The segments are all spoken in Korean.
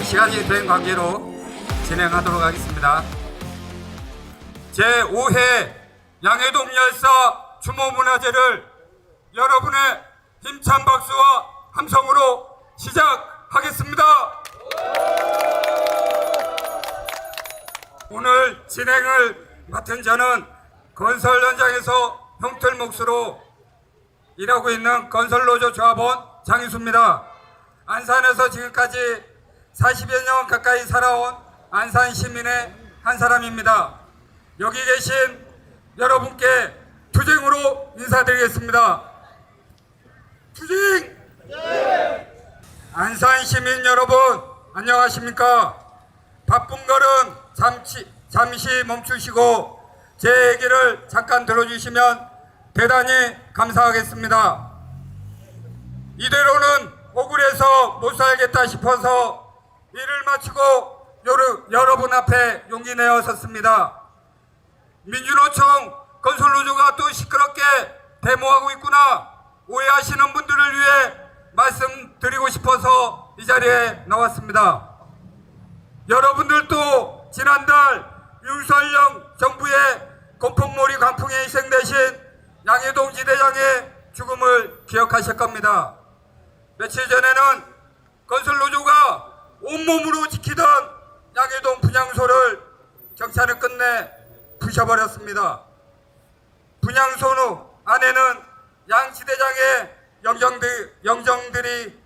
시간이 된 관계로 진행하도록 하겠습니다. 제5회 양해동 열사 추모문화제를 여러분의 힘찬 박수와 함성으로 시작하겠습니다. 오늘 진행을 맡은 저는 건설 현장에서 형틀 몫으로 일하고 있는 건설노조 조합원 장희수입니다. 안산에서 지금까지 40여 년 가까이 살아온 안산 시민의 한 사람입니다. 여기 계신 여러분께 투쟁으로 인사드리겠습니다. 투쟁! 안산 시민 여러분 안녕하십니까? 바쁜 걸음 잠시 멈추시고 제 얘기를 잠깐 들어주시면 대단히 감사하겠습니다. 이대로는 억울해서 못 살겠다 싶어서 일을 마치고 여러분 앞에 용기 내어 섰습니다. 민주노총 건설노조가 또 시끄럽게 데모하고 있구나 오해하시는 분들을 위해 말씀드리고 싶어서 이 자리에 나왔습니다. 여러분들도 지난달 윤석열 정부의 건폭몰이 광풍에 희생되신 양해동 지대장의 죽음을 기억하실 겁니다. 며칠 전에는 건설노조가 온몸으로 지키던 양해동 분향소를 경찰은 끝내 부셔버렸습니다. 분향소 안에는 양 지대장의 영정들이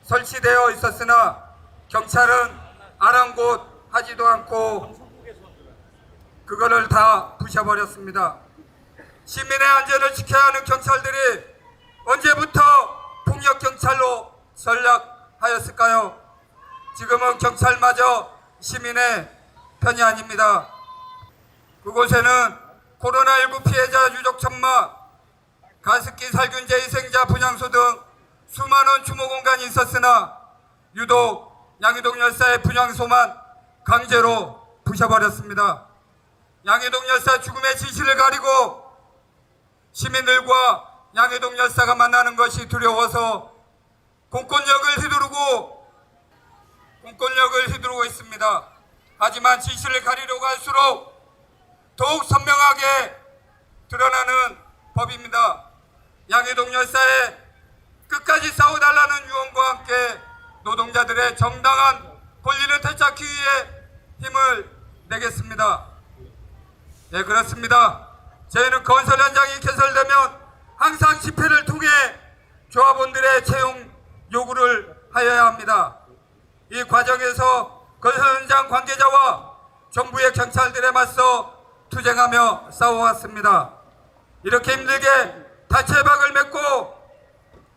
설치되어 있었으나 경찰은 아랑곳하지도 않고 그거를 다 부셔버렸습니다. 시민의 안전을 지켜야 하는 경찰들이 언제부터 폭력경찰로 전락하였을까요? 지금은 경찰마저 시민의 편이 아닙니다. 그곳에는 코로나19 피해자 유족 천막, 가습기 살균제 희생자 분향소 등 수많은 추모 공간이 있었으나 유독 양해동 열사의 분향소만 강제로 부셔버렸습니다. 양해동 열사 죽음의 진실을 가리고 시민들과 양해동 열사가 만나는 것이 두려워서 공권력을 휘두르고 있습니다. 하지만 진실을 가리려고 할수록 더욱 선명하게 드러나는 법입니다. 양해동 열사의 끝까지 싸워달라는 유언과 함께 노동자들의 정당한 권리를 되찾기 위해 힘을 내겠습니다. 네, 그렇습니다. 저희는 건설 현장이 개설되면 항상 집회를 통해 조합원들의 채용 요구를 하여야 합니다. 이 과정에서 건설 현장 관계자와 정부의 경찰들에 맞서 투쟁하며 싸워왔습니다. 이렇게 힘들게 단체박을 맺고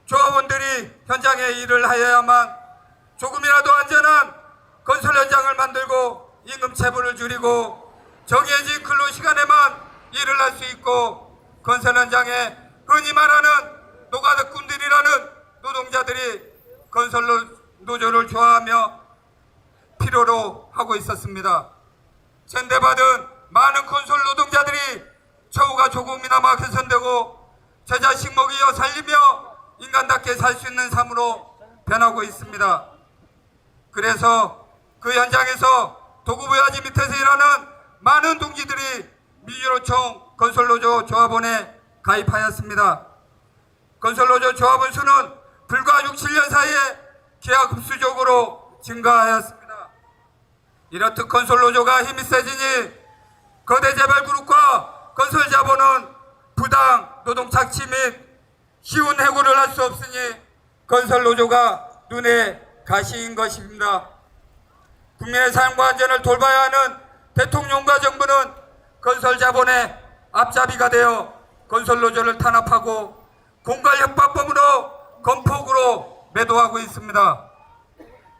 조합원들이 현장에 일을 하여야만 조금이라도 안전한 건설 현장을 만들고 임금 체불을 줄이고 정해진 근로시간에만 일을 할 수 있고 건설 현장에 흔히 말하는 노가다꾼들이라는 노동자들이 건설 노조를 좋아하며 필요로 하고 있었습니다. 전대받은 많은 건설 노동자들이 처우가 조금이나마 개선되고 저 자식 먹이어 살리며 인간답게 살 수 있는 삶으로 변하고 있습니다. 그래서 그 현장에서 도구부야지 밑에서 일하는 많은 동지들이 민주노총 건설노조 조합원에 가입하였습니다. 건설노조 조합원 수는 불과 6, 7년 사이에 기하급수적으로 증가하였습니다. 이렇듯 건설노조가 힘이 세지니 거대 재벌그룹과 건설자본은 부당 노동 착취 및 쉬운 해고를 할 수 없으니 건설노조가 눈에 가시인 것입니다. 국민의 삶과 안전을 돌봐야 하는 대통령과 정부는 건설자본의 앞잡이가 되어 건설노조를 탄압하고 공갈협박범으로 건폭으로 매도하고 있습니다.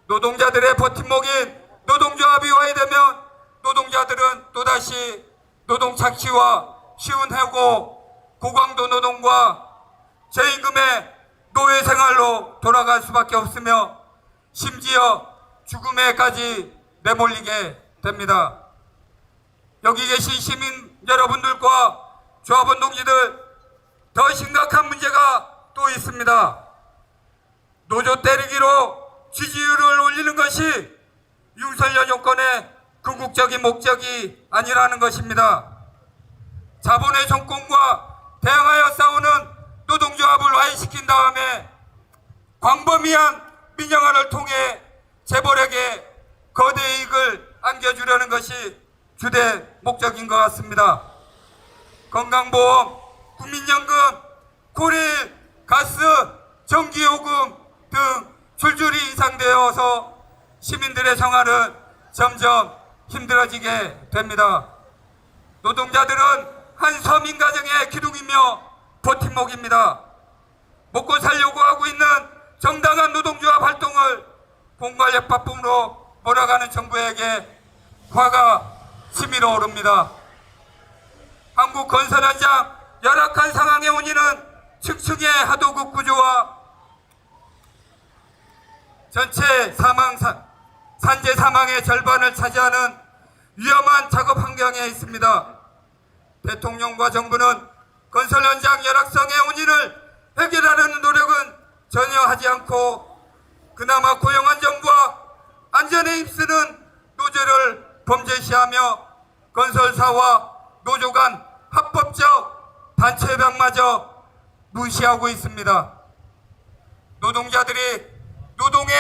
노동자들의 버팀목인 노동조합이 와해되면 노동자들은 또다시 노동 착취와 쉬운 해고, 고강도 노동과 저임금의 노예 생활로 돌아갈 수밖에 없으며 심지어 죽음에까지 내몰리게 됩니다. 여기 계신 시민 여러분들과 조합원 동지들, 더 심각한 문제가 또 있습니다. 노조 때리기로 지지율을 올리는 것이 윤석열 정권의 궁극적인 목적이 아니라는 것입니다. 자본의 정권과 대항하여 싸우는 노동조합을 와해시킨 다음에 광범위한 민영화를 통해 재벌에게 거대 이익을 안겨주려는 것이 주된 목적인 것 같습니다. 건강보험, 국민연금, 고릴, 가스, 전기요금 등 줄줄이 인상되어서 시민들의 생활은 점점 힘들어지게 됩니다. 노동자들은 한 서민 가정의 기둥이며 버팀목입니다. 먹고 살려고 하고 있는 정당한 노동조합 활동을 공관력 바쁨으로 몰아가는 정부에게 화가 치밀어 오릅니다. 한국 건설 현장 열악한 상황의 원인은 층층의 하도급 구조와 전체 산재 사망의 절반을 차지하는 위험한 작업 환경에 있습니다. 대통령과 정부는 건설 현장 열악성의 원인을 해결하려는 노력은 전혀 하지 않고 그나마 고용안전부와 안전에 힘쓰는 노조를 범죄시하며 건설사와 노조 간 합법적 단체협약마저 무시하고 있습니다. 노동자들이 노동의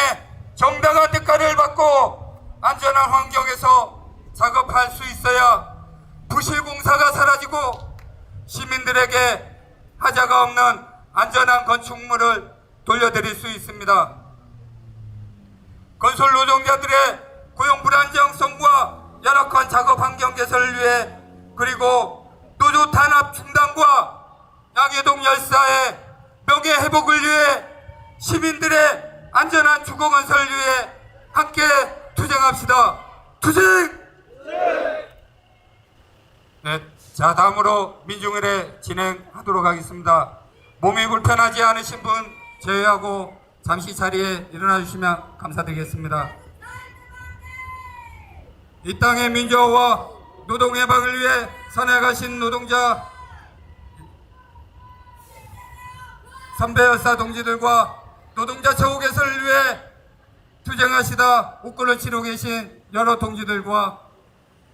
정당한 대가를 받고 안전한 환경에서 작업할 수 있어야 부실공사가 사라지고 시민들에게 하자가 없는 안전한 건축물을 돌려드릴 수 있습니다. 건설 노동자들의 고용 불안정성과 열악한 작업 환경 개선을 위해 그리고 노조 탄압 중단과 양해동 열사의 명예 회복을 위해 시민들의 안전한 주거 건설을 위해 함께 투쟁합시다. 투쟁! 네, 자 다음으로 민중의례 진행하도록 하겠습니다. 몸이 불편하지 않으신 분 제외하고 잠시 자리에 일어나 주시면 감사드리겠습니다. 이 땅의 민주화와 노동 해방을 위해 선행하신 노동자 선배 열사 동지들과 노동자 처우 개선을 위해 투쟁하시다 웃골을 치르고 계신 여러 동지들과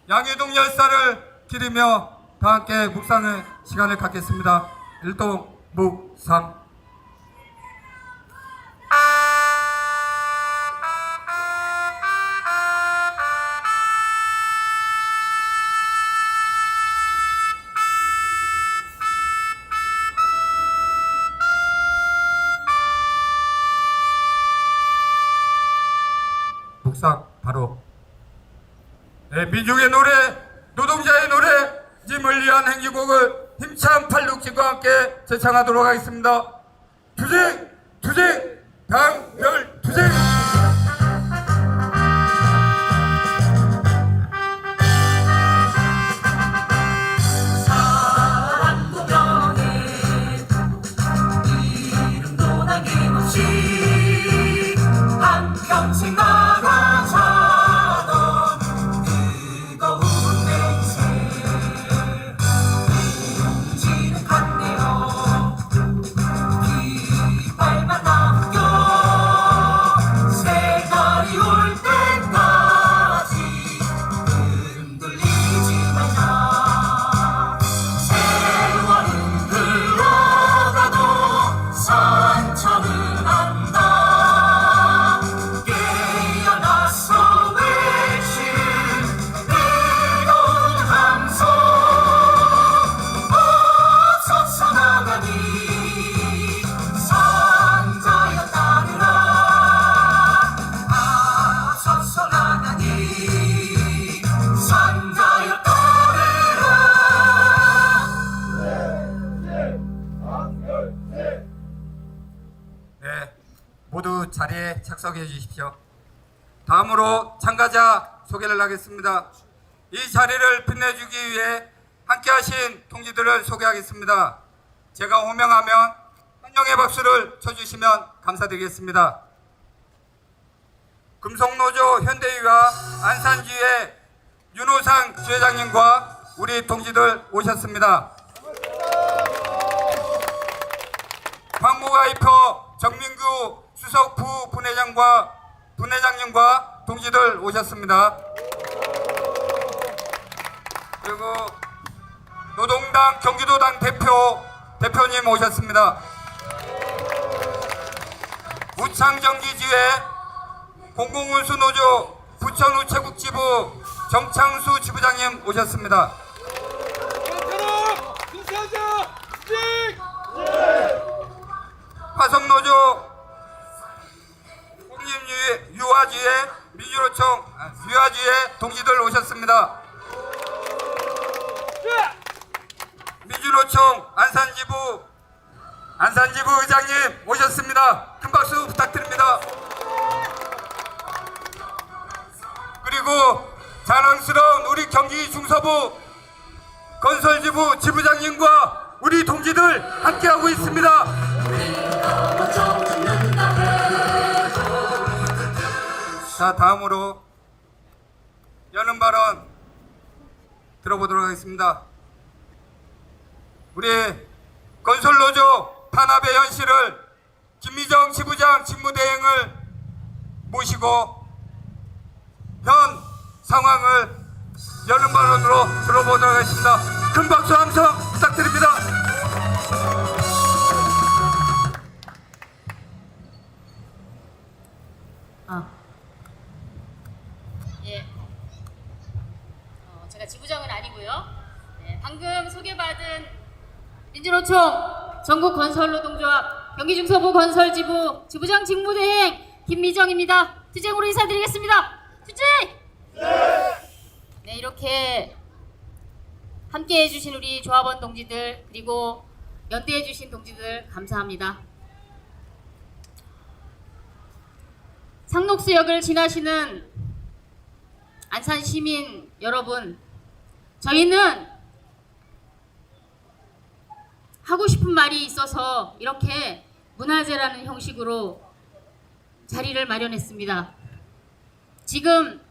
양해동 열사를 기리며 다 함께 묵상의 시간을 갖겠습니다. 일동 묵상. 묵상 바로. 네, 민중의 노래, 노동자의 노래, 님을 위한 행진곡을 힘찬 팔뚝질과 함께 제창하도록 하겠습니다. 투쟁! 투쟁! 당별 투쟁! 사랑도 명예 이름도 남김없이 한평생 나가자던 뜨거운 냄새 움직이는 간내어 깃발만 남겨 색깔이 올 때까지 흔들리지 말자. 세월은 흘러가도 상처는 안다. 깨어나서 외칠 뜨거운 함성 어서서 나가니 상자여 따르라. 앞서서 나가니 상자여 따르라. 네, 모두 자리에 착석해 주십시오. 다음으로 참가자 소개를 하겠습니다. 이 자리를 빛내주기 위해 함께하신 동지들을 소개하겠습니다. 제가 호명하면 환영의 박수를 쳐주시면 감사드리겠습니다. 금속노조 현대위와 안산지회 윤호상 주회장님과 우리 동지들 오셨습니다. 황무가이퍼 정민규 수석 부분회장님과 동지들 오셨습니다. 그리고 노동당 경기도당 대표님 오셨습니다. 우창정기지회 공공운수노조 부천우체국지부 정창수 지부장님 오셨습니다. 화성노조 국립유아지회 유아지회 동지들 오셨습니다. 민주노총 안산지부 의장님 오셨습니다. 큰 박수 부탁드립니다. 그리고 자랑스러운 우리 경기 중서부 건설지부 지부장님과 우리 동지들 함께하고 있습니다. 자, 다음으로 여는 발언 들어보도록 하겠습니다. 우리 건설노조 탄압의 현실을 김미정 지부장 직무대행을 모시고 현 상황을 여는 발언으로 들어보도록 하겠습니다. 큰 박수 함성 부탁드립니다. 예. 제가 지부장은 아니고요. 방금 소개받은 민주노총 전국건설노동조합 경기중서부 건설지부 지부장 직무대행 김미정입니다. 투쟁으로 인사드리겠습니다. 투쟁! 네, 이렇게 함께 해주신 우리 조합원 동지들 그리고 연대해주신 동지들 감사합니다. 상록수역을 지나시는 안산 시민 여러분, 저희는 하고 싶은 말이 있어서 이렇게 문화제라는 형식으로 자리를 마련했습니다. 지금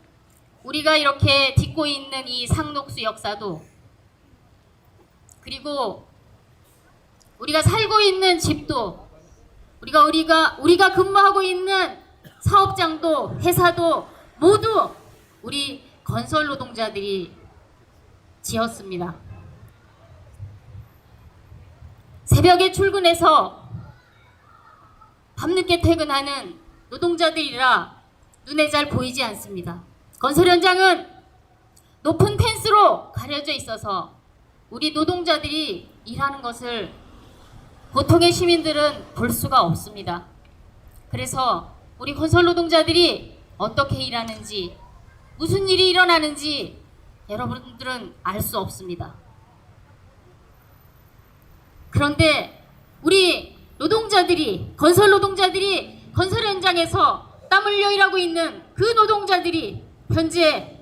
우리가 이렇게 딛고 있는 이 상록수 역사도 그리고 우리가 살고 있는 집도 우리가 근무하고 있는 사업장도 회사도 모두 우리 건설 노동자들이 지었습니다. 새벽에 출근해서 밤늦게 퇴근하는 노동자들이라 눈에 잘 보이지 않습니다. 건설 현장은 높은 펜스로 가려져 있어서 우리 노동자들이 일하는 것을 보통의 시민들은 볼 수가 없습니다. 그래서 우리 건설 노동자들이 어떻게 일하는지 무슨 일이 일어나는지 여러분들은 알 수 없습니다. 그런데 우리 건설 노동자들이 건설 현장에서 땀 흘려 일하고 있는 그 노동자들이 현재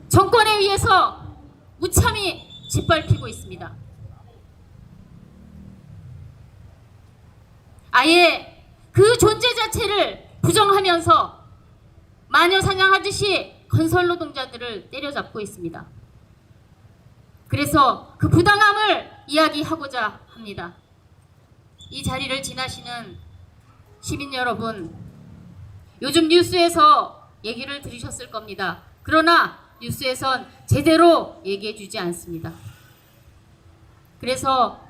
정권에 의해서 무참히 짓밟히고 있습니다. 아예 그 존재 자체를 부정하면서 마녀 사냥하듯이 건설 노동자들을 때려잡고 있습니다. 그래서 그 부당함을 이야기하고자 합니다. 이 자리를 지나시는 시민 여러분, 요즘 뉴스에서 얘기를 들으셨을 겁니다. 그러나 뉴스에선 제대로 얘기해 주지 않습니다. 그래서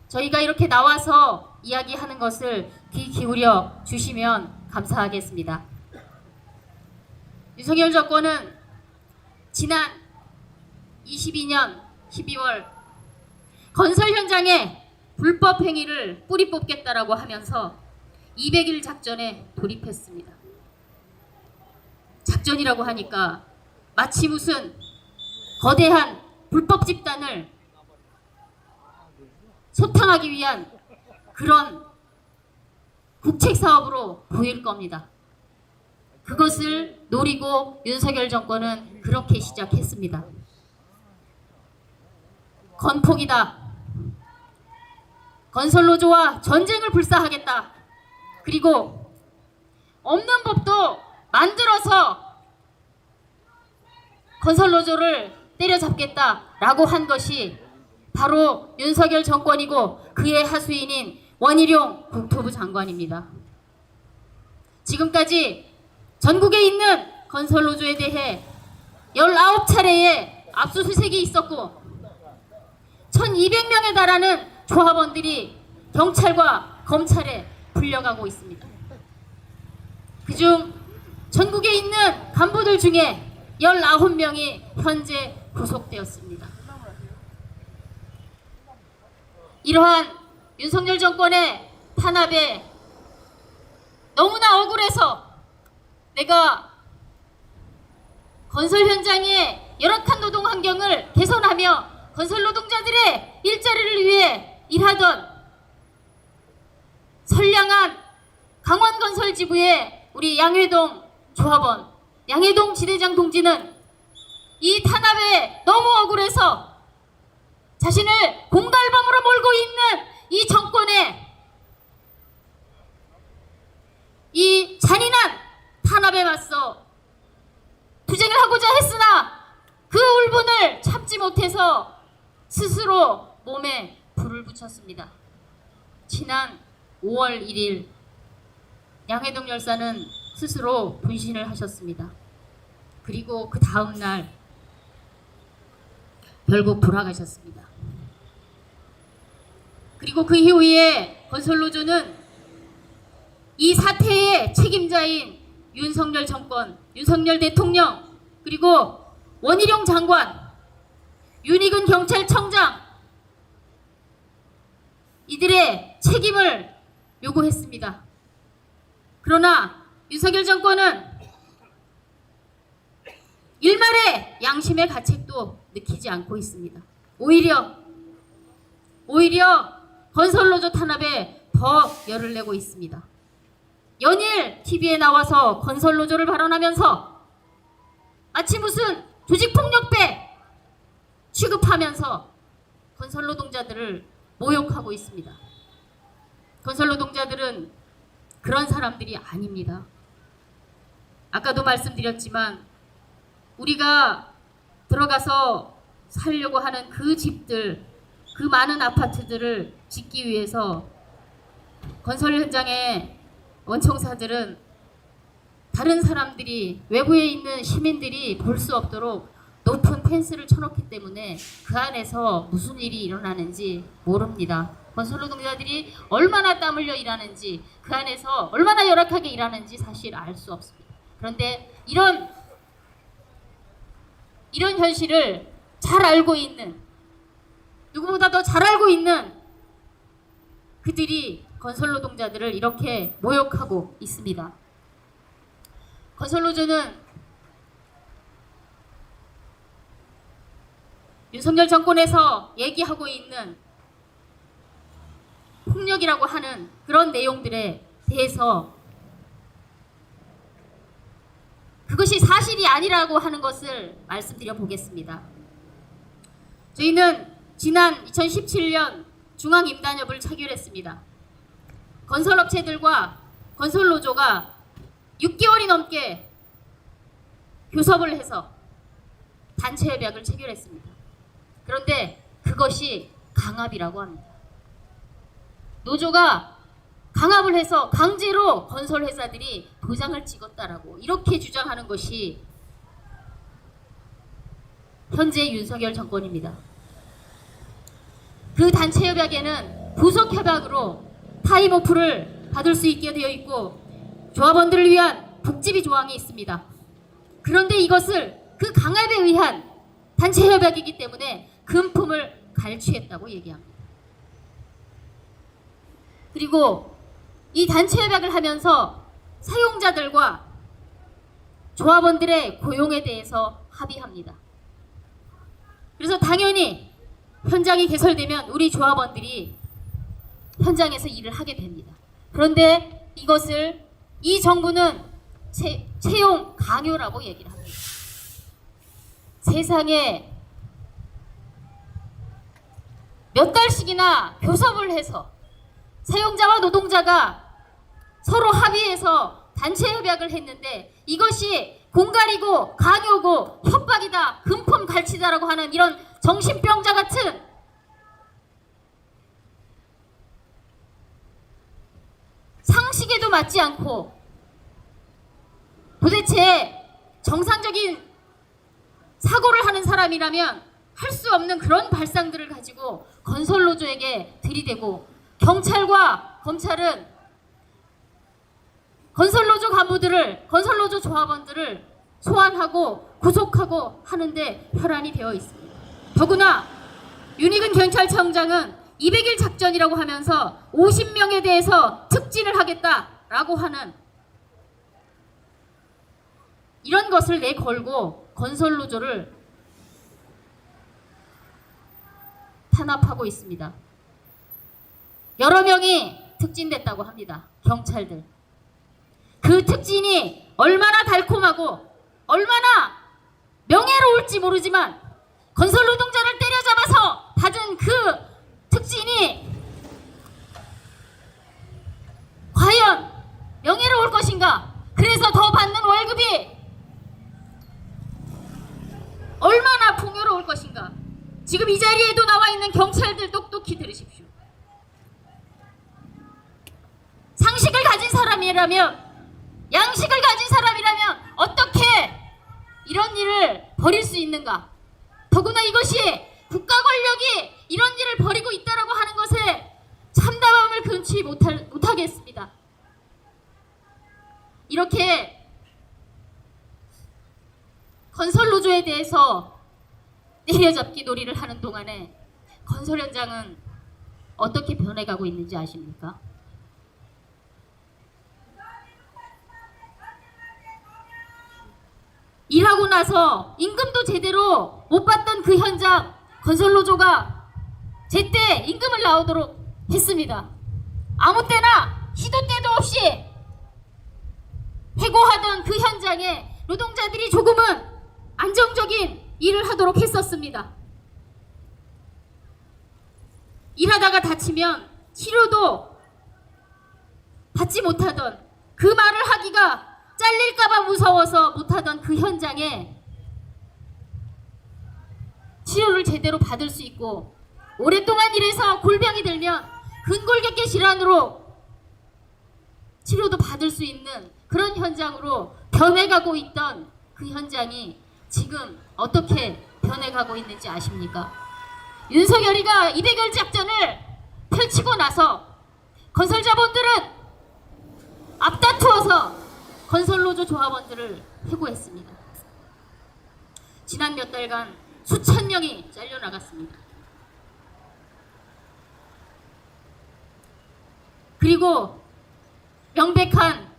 저희가 이렇게 나와서 이야기하는 것을 귀 기울여 주시면 감사하겠습니다. 윤석열 정권은 지난 22년 12월 건설 현장에 불법 행위를 뿌리 뽑겠다라고 하면서 200일 작전에 돌입했습니다. 작전이라고 하니까 마치 무슨 거대한 불법 집단을 소탕하기 위한 그런 국책 사업으로 보일 겁니다. 그것을 노리고 윤석열 정권은 그렇게 시작했습니다. 건폭이다. 건설노조와 전쟁을 불사하겠다. 그리고 없는 법도 만들어서 건설노조를 때려잡겠다라고 한 것이 바로 윤석열 정권이고 그의 하수인인 원희룡 국토부 장관입니다. 지금까지 전국에 있는 건설노조에 대해 19차례의 압수수색이 있었고 1200명에 달하는 조합원들이 경찰과 검찰에 불려가고 있습니다. 그중 전국에 있는 간부들 중에 19명이 현재 구속되었습니다. 이러한 윤석열 정권의 탄압에 너무나 억울해서 내가 건설 현장의 열악한 노동 환경을 개선하며 건설 노동자들의 일자리를 위해 일하던 선량한 강원건설지부의 우리 양회동 조합원, 양회동 지대장 동지는 이 탄압에 너무 억울해서 자신을 공갈범으로 몰고 있는 이 정권의 이 잔인한 탄압에 맞서 투쟁을 하고자 했으나 그 울분을 참지 못해서 스스로 몸에 불을 붙였습니다. 지난 5월 1일 양회동 열사는 스스로 분신을 하셨습니다. 그리고 그 다음 날 결국 돌아가셨습니다. 그리고 그 이후에 건설노조는 이 사태의 책임자인 윤석열 정권, 윤석열 대통령, 그리고 원희룡 장관, 윤희근 경찰청장 이들의 책임을 요구했습니다. 그러나 윤석열 정권은 일말의 양심의 가책도 느끼지 않고 있습니다. 오히려 건설노조 탄압에 더 열을 내고 있습니다. 연일 TV에 나와서 건설노조를 발언하면서 마치 무슨 조직폭력배 취급하면서 건설노동자들을 모욕하고 있습니다. 건설노동자들은 그런 사람들이 아닙니다. 아까도 말씀드렸지만 우리가 들어가서 살려고 하는 그 집들, 그 많은 아파트들을 짓기 위해서 건설 현장의 원청사들은 다른 사람들이, 외부에 있는 시민들이 볼 수 없도록 높은 펜스를 쳐놓기 때문에 그 안에서 무슨 일이 일어나는지 모릅니다. 건설노동자들이 얼마나 땀 흘려 일하는지, 그 안에서 얼마나 열악하게 일하는지 사실 알 수 없습니다. 그런데 이런 현실을 잘 알고 있는, 누구보다 더 잘 알고 있는 그들이 건설노동자들을 이렇게 모욕하고 있습니다. 건설노조는 윤석열 정권에서 얘기하고 있는 폭력이라고 하는 그런 내용들에 대해서 그것이 사실이 아니라고 하는 것을 말씀드려 보겠습니다. 저희는 지난 2017년 중앙임단협을 체결했습니다. 건설업체들과 건설노조가 6개월이 넘게 교섭을 해서 단체협약을 체결했습니다. 그런데 그것이 강압이라고 합니다. 노조가 강압을 해서 강제로 건설회사들이 도장을 찍었다라고 이렇게 주장하는 것이 현재 윤석열 정권입니다. 그 단체협약에는 부속협약으로 타임오프를 받을 수 있게 되어 있고 조합원들을 위한 복지비 조항이 있습니다. 그런데 이것을 그 강압에 의한 단체협약이기 때문에 금품을 갈취했다고 얘기합니다. 그리고 이 단체협약을 하면서 사용자들과 조합원들의 고용에 대해서 합의합니다. 그래서 당연히 현장이 개설되면 우리 조합원들이 현장에서 일을 하게 됩니다. 그런데 이것을 이 정부는 채용 강요라고 얘기를 합니다. 세상에 몇 달씩이나 교섭을 해서 사용자와 노동자가 서로 합의해서 단체 협약을 했는데 이것이 공갈이고 강요고 협박이다, 금품 갈취다라고 하는 이런 정신병자 같은 상식에도 맞지 않고 도대체 정상적인 사고를 하는 사람이라면 할 수 없는 그런 발상들을 가지고 건설노조에게 들이대고, 경찰과 검찰은 건설노조 간부들을, 건설노조 조합원들을 소환하고 구속하고 하는데 혈안이 되어 있습니다. 더구나 윤희근 경찰청장은 200일 작전이라고 하면서 50명에 대해서 특진을 하겠다라고 하는 이런 것을 내걸고 건설노조를 탄압하고 있습니다. 여러 명이 특진됐다고 합니다. 경찰들. 그 특진이 얼마나 달콤하고 얼마나 명예로울지 모르지만 건설 노동자를 때려잡아서 받은 그 특진이 과연 명예로울 것인가? 그래서 더 받는 월급이 얼마나 풍요로울 것인가? 지금 이 자리에도 나와 있는 경찰들 똑똑히 들으십시오. 상식을 가진 사람이라면, 양식을 가진 사람이라면 어떻게 이런 일을 벌일 수 있는가? 더구나 이것이 국가 권력이 이런 일을 벌이고 있다라고 하는 것에 참담함을 금치 못하겠습니다. 이렇게 건설노조에 대해서 내려잡기 놀이를 하는 동안에 건설 현장은 어떻게 변해가고 있는지 아십니까? 일하고 나서 임금도 제대로 못 받던 그 현장, 건설노조가 제때 임금을 나오도록 했습니다. 아무 때나 시도 때도 없이 해고하던 그 현장에 노동자들이 조금은 안정적인 일을 하도록 했었습니다. 일하다가 다치면 치료도 받지 못하던, 그 말을 하기가 잘릴까봐 무서워서 못하던 그 현장에 치료를 제대로 받을 수 있고, 오랫동안 일해서 골병이 들면 근골격계 질환으로 치료도 받을 수 있는 그런 현장으로 변해가고 있던 그 현장이 지금 어떻게 변해가고 있는지 아십니까? 윤석열이가 200일 작전을 펼치고 나서 건설자본들은 앞다투어서 건설노조 조합원들을 해고했습니다. 지난 몇 달간 수천 명이 잘려나갔습니다. 그리고 명백한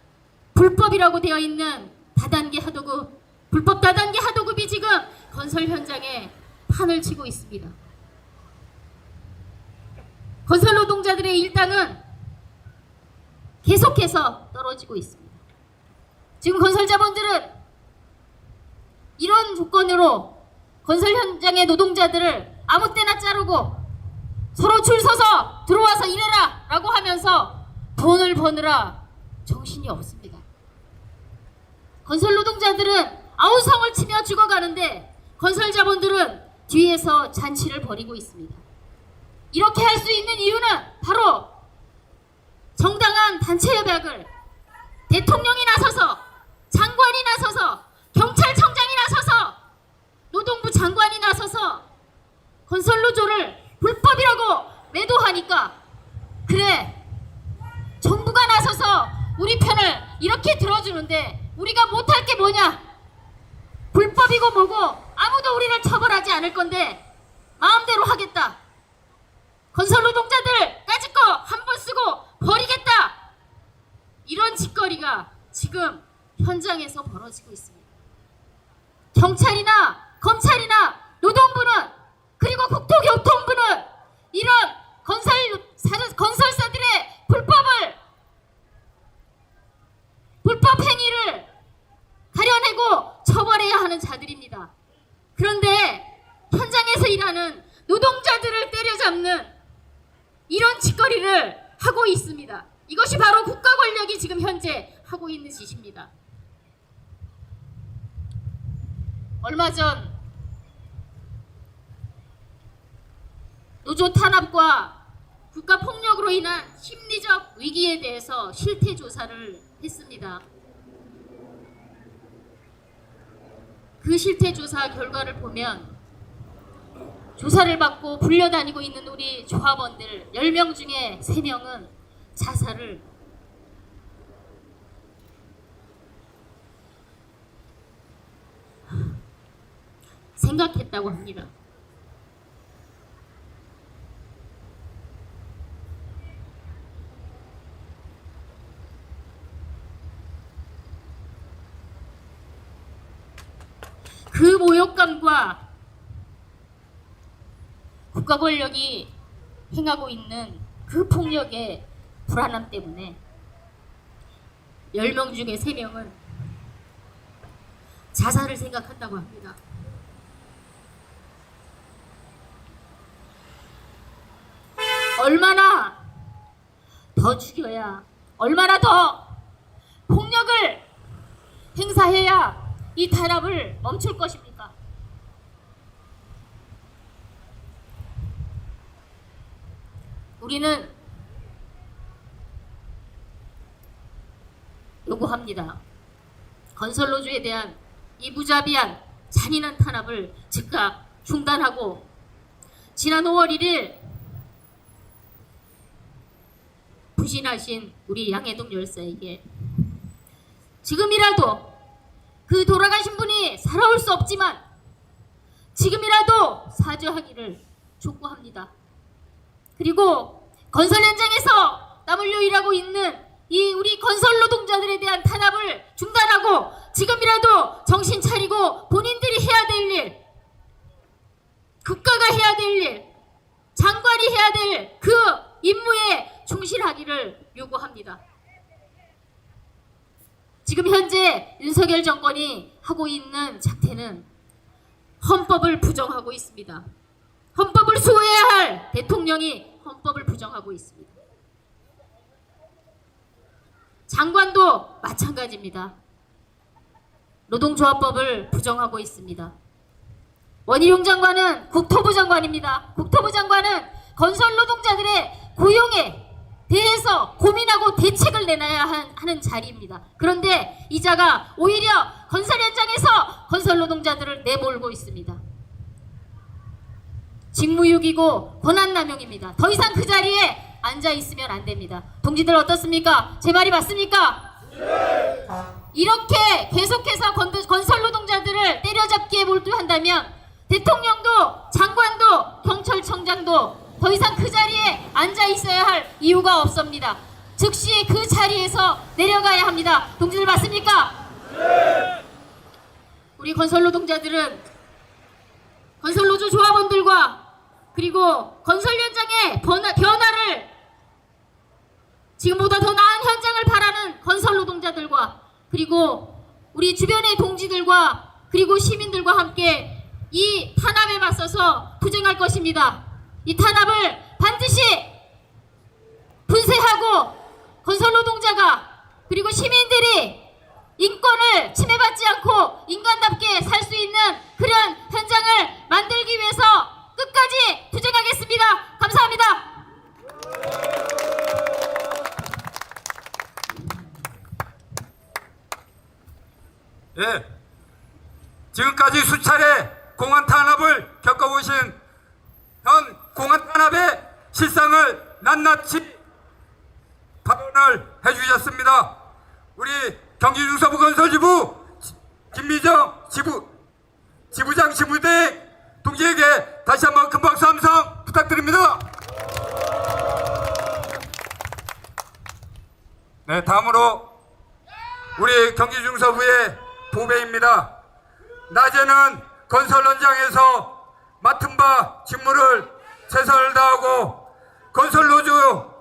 불법이라고 되어 있는 다단계 하도급, 불법 다단계 하도급이 지금 건설 현장에 판을 치고 있습니다. 건설 노동자들의 일당은 계속해서 떨어지고 있습니다. 지금 건설자본들은 이런 조건으로 건설 현장의 노동자들을 아무 때나 자르고 서로 줄 서서 들어와서 일해라 라고 하면서 돈을 버느라 정신이 없습니다. 건설 노동자들은 아우성을 치며 죽어가는데 건설자본들은 뒤에서 잔치를 벌이고 있습니다. 이렇게 할 수 있는 이유는 바로 정당한 단체협약을 대통령이 나서서, 장관이 나서서, 경찰청장이 나서서, 노동부 장관이 나서서 건설노조를 불법이라고 매도하니까, 그래, 정부가 나서서 우리 편을 이렇게 들어주는데 우리가 못할 게 뭐냐? 불법이고 뭐고 아무도 우리를 처벌하지 않을 건데 마음대로 하겠다. 건설 노동자들 까짓 거 한 번 쓰고 버리겠다. 이런 짓거리가 지금 현장에서 벌어지고 있습니다. 경찰이나 검찰이나 노동부는, 그리고 국토교통부는 이런 건설사들의 불법 행위를 가려내고 처벌해야 하는 자들입니다. 그런데 현장에서 일하는 노동자들을 때려잡는 이런 짓거리를 하고 있습니다. 이것이 바로 국가 권력이 지금 현재 하고 있는 짓입니다. 얼마 전 노조 탄압과 국가 폭력으로 인한 심리적 위기에 대해서 실태 조사를 했습니다. 그 실태 조사 결과를 보면 조사를 받고 불려다니고 있는 우리 조합원들 10명 중에 3명은 자살을 생각했다고 합니다. 그 모욕감과 국가 권력이 행하고 있는 그 폭력의 불안함 때문에 10명 중에 3명은 자살을 생각한다고 합니다. 얼마나 더 죽여야, 얼마나 더 폭력을 행사해야 이 탄압을 멈출 것입니까? 우리는 요구합니다. 건설노조에 대한 이 무자비한 잔인한 탄압을 즉각 중단하고 지난 5월 1일 부신하신 우리 양해동 열사에게 지금이라도 그 돌아가신 분이 살아올 수 없지만 지금이라도 사죄하기를 촉구합니다. 그리고 건설 현장에서 땀 흘려 일하고 있는 이 우리 건설 노동자들에 대한 탄압을 중단하고 지금이라도 정신 차리고 본인들이 해야 될 일, 국가가 해야 될 일, 장관이 해야 될 그 임무에 충실하기를 요구합니다. 지금 현재 윤석열 정권이 하고 있는 작태는 헌법을 부정하고 있습니다. 헌법을 수호해야 할 대통령이 헌법을 부정하고 있습니다. 장관도 마찬가지입니다. 노동조합법을 부정하고 있습니다. 원희룡 장관은 국토부 장관입니다. 국토부 장관은 건설 노동자들의 고용에 대해서 고민하고 대책을 내놔야 하는 자리입니다. 그런데 이자가 오히려 건설 현장에서 건설 노동자들을 내몰고 있습니다. 직무유기고 권한남용입니다. 더 이상 그 자리에 앉아 있으면 안 됩니다. 동지들 어떻습니까? 제 말이 맞습니까? 네. 이렇게 계속해서 건설 노동자들을 때려잡기에 몰두한다면 대통령도 장관도 경찰청장도 더 이상 그 자리에 앉아 있어야 할 이유가 없습니다. 즉시 그 자리에서 내려가야 합니다. 동지들 맞습니까? 네. 우리 건설 노동자들은 건설 노조 조합원들과 그리고 건설 현장의 변화를 지금보다 더 나은 현장을 바라는 건설 노동자들과 그리고 우리 주변의 동지들과 그리고 시민들과 함께 이 탄압에 맞서서 투쟁할 것입니다. 이 탄압을 반드시 분쇄하고 건설 노동자가 그리고 시민들이 인권을 침해받지 않고 인간답게 살 수 있는 그런 현장을 만들기 위해서 끝까지 투쟁하겠습니다. 감사합니다. 예, 지금까지 수차례 공안 탄압을 겪어보신 현 공안 탄압의 실상을 낱낱이 발언을 해주셨습니다. 우리 경기중서부 건설지부 김미정 지부장 지부대 동지에게 다시 한번 큰 박수 함성 부탁드립니다. 네, 다음으로 우리 경기중서부의 보배입니다. 낮에는 건설 현장에서 맡은 바 직무를 최선을 다하고 건설 노조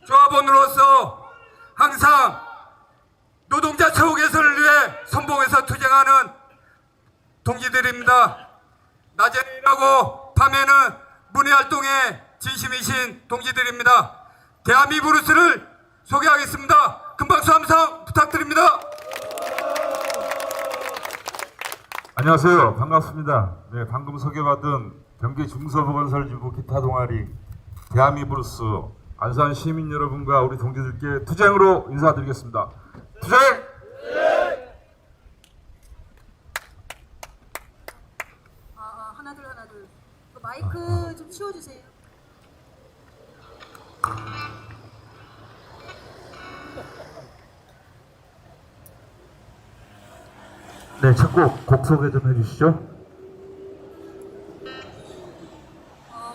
조합원으로서 항상 노동자 처우 개선을 위해 선봉에서 투쟁하는 동지들입니다. 낮에는 일하고 밤에는 문외활동에 진심이신 동지들입니다. 대한미 브루스를 소개하겠습니다. 큰 박수 함성 부탁드립니다. 안녕하세요. 반갑습니다. 네, 방금 소개받은 경기중서부건설지부 기타 동아리 대한미 브루스 안산 시민 여러분과 우리 동지들께 투쟁으로 인사드리겠습니다. 투쟁! 치워주세요. 네, 첫 곡 소개 좀 해주시죠.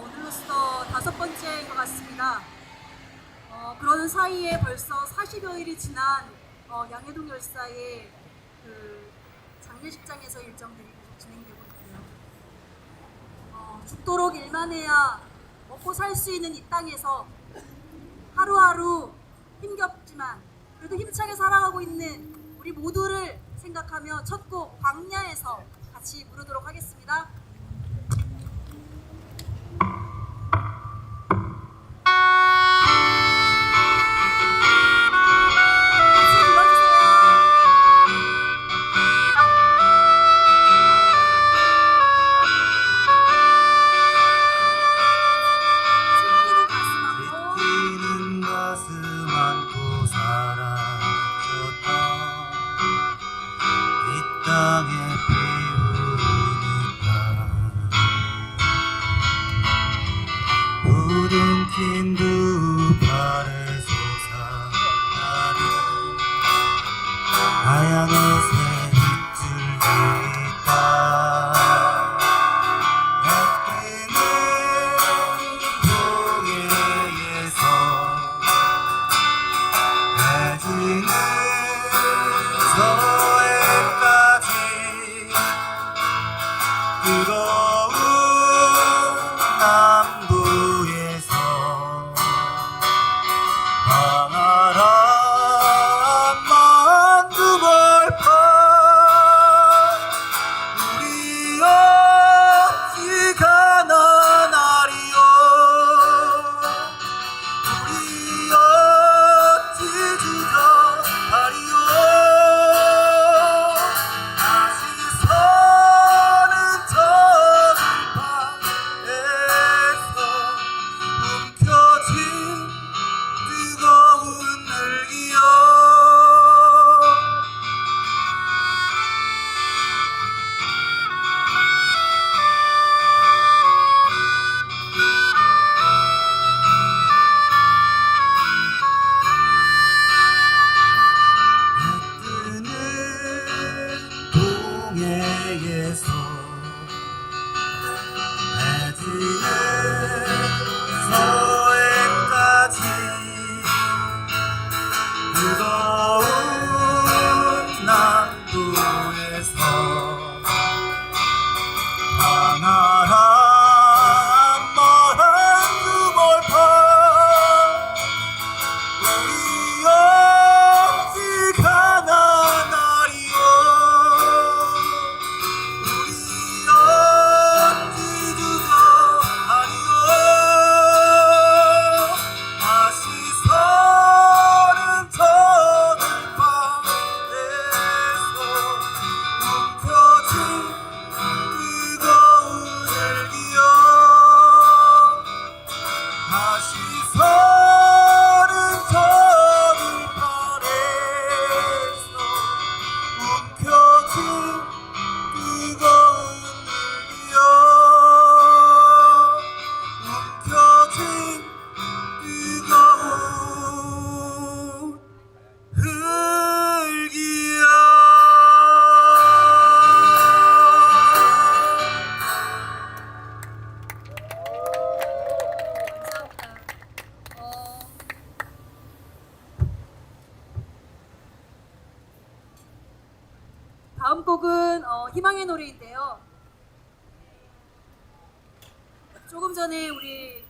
오늘로써 5번째인 것 같습니다. 그러는 사이에 벌써 40여일이 지난 양해동 열사의 그 장례식장에서 일정들이 계속 진행되고 있고요. 죽도록 일만 해야 먹고 살 수 있는 이 땅에서 하루하루 힘겹지만 그래도 힘차게 살아가고 있는 우리 모두를 생각하며 첫 곡 광야에서 같이 부르도록 하겠습니다. 같이 불러주세요. 찢기는 가슴 안고 사라졌다. 이 땅에 피우니까 부둥킨 두 팔에 솟아나는 하얀 옷에 빗줄기 있다. 해뜨는 동해에서 해지는 서해까지 뜨거운 남부에서 광활한 만두벌판 우리 어찌 가난하리요 우리 어찌 주저하리요 다시 서는 저들판에서 움켜쥔 뜨거운 열기여 뜨는 동해에서 해지는 서해까지 뜨거운 남도에서 광활한 만두벌판 우리 어찌 가난하리요 우리 어찌 주저하리요 다시 서는 저들판에서 움켜쥔 뜨거운 열기여 다시 서는 저들판에서 움켜쥔 뜨거운 열기여 움켜쥔 뜨거운 흙이여 감사합니다. 다음 곡은 희망의 노래인데요. 조금 전에 우리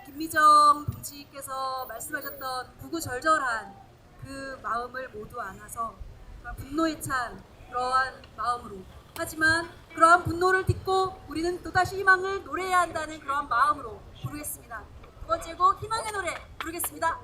김미정 동지께서 말씀하셨던 구구절절한 그 마음을 모두 안아서 그런 분노에 찬 그러한 마음으로 하지만 그러한 분노를 딛고 우리는 또다시 희망을 노래해야 한다는 그러한 마음으로 부르겠습니다. 두 번째 곡 희망의 노래 부르겠습니다.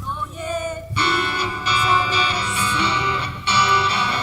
너의 비전의 수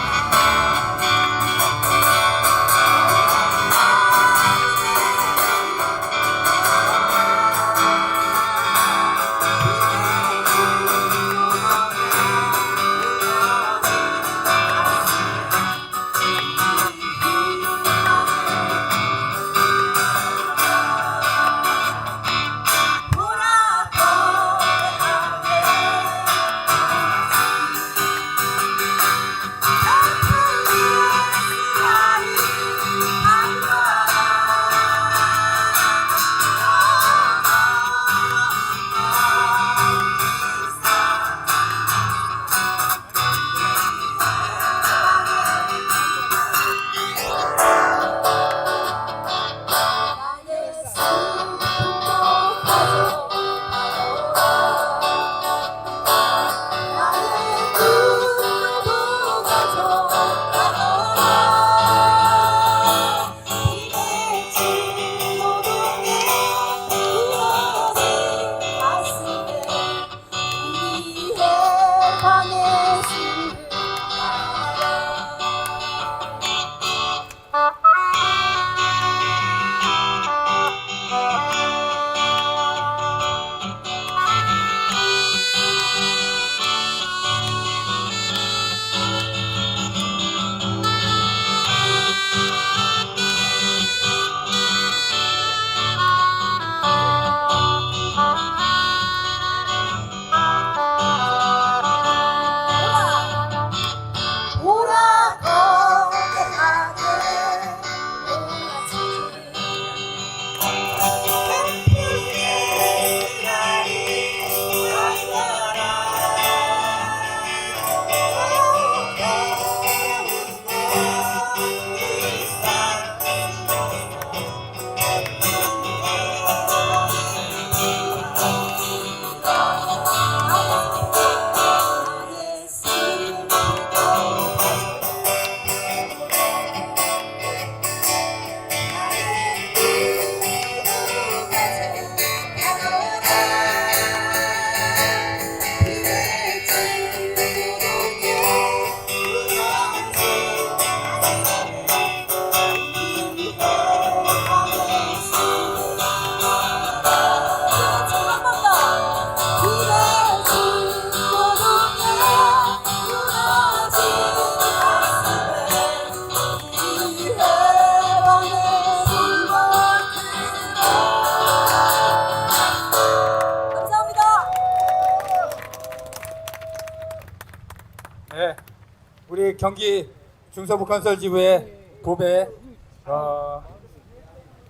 경기 중서부건설지구의 부배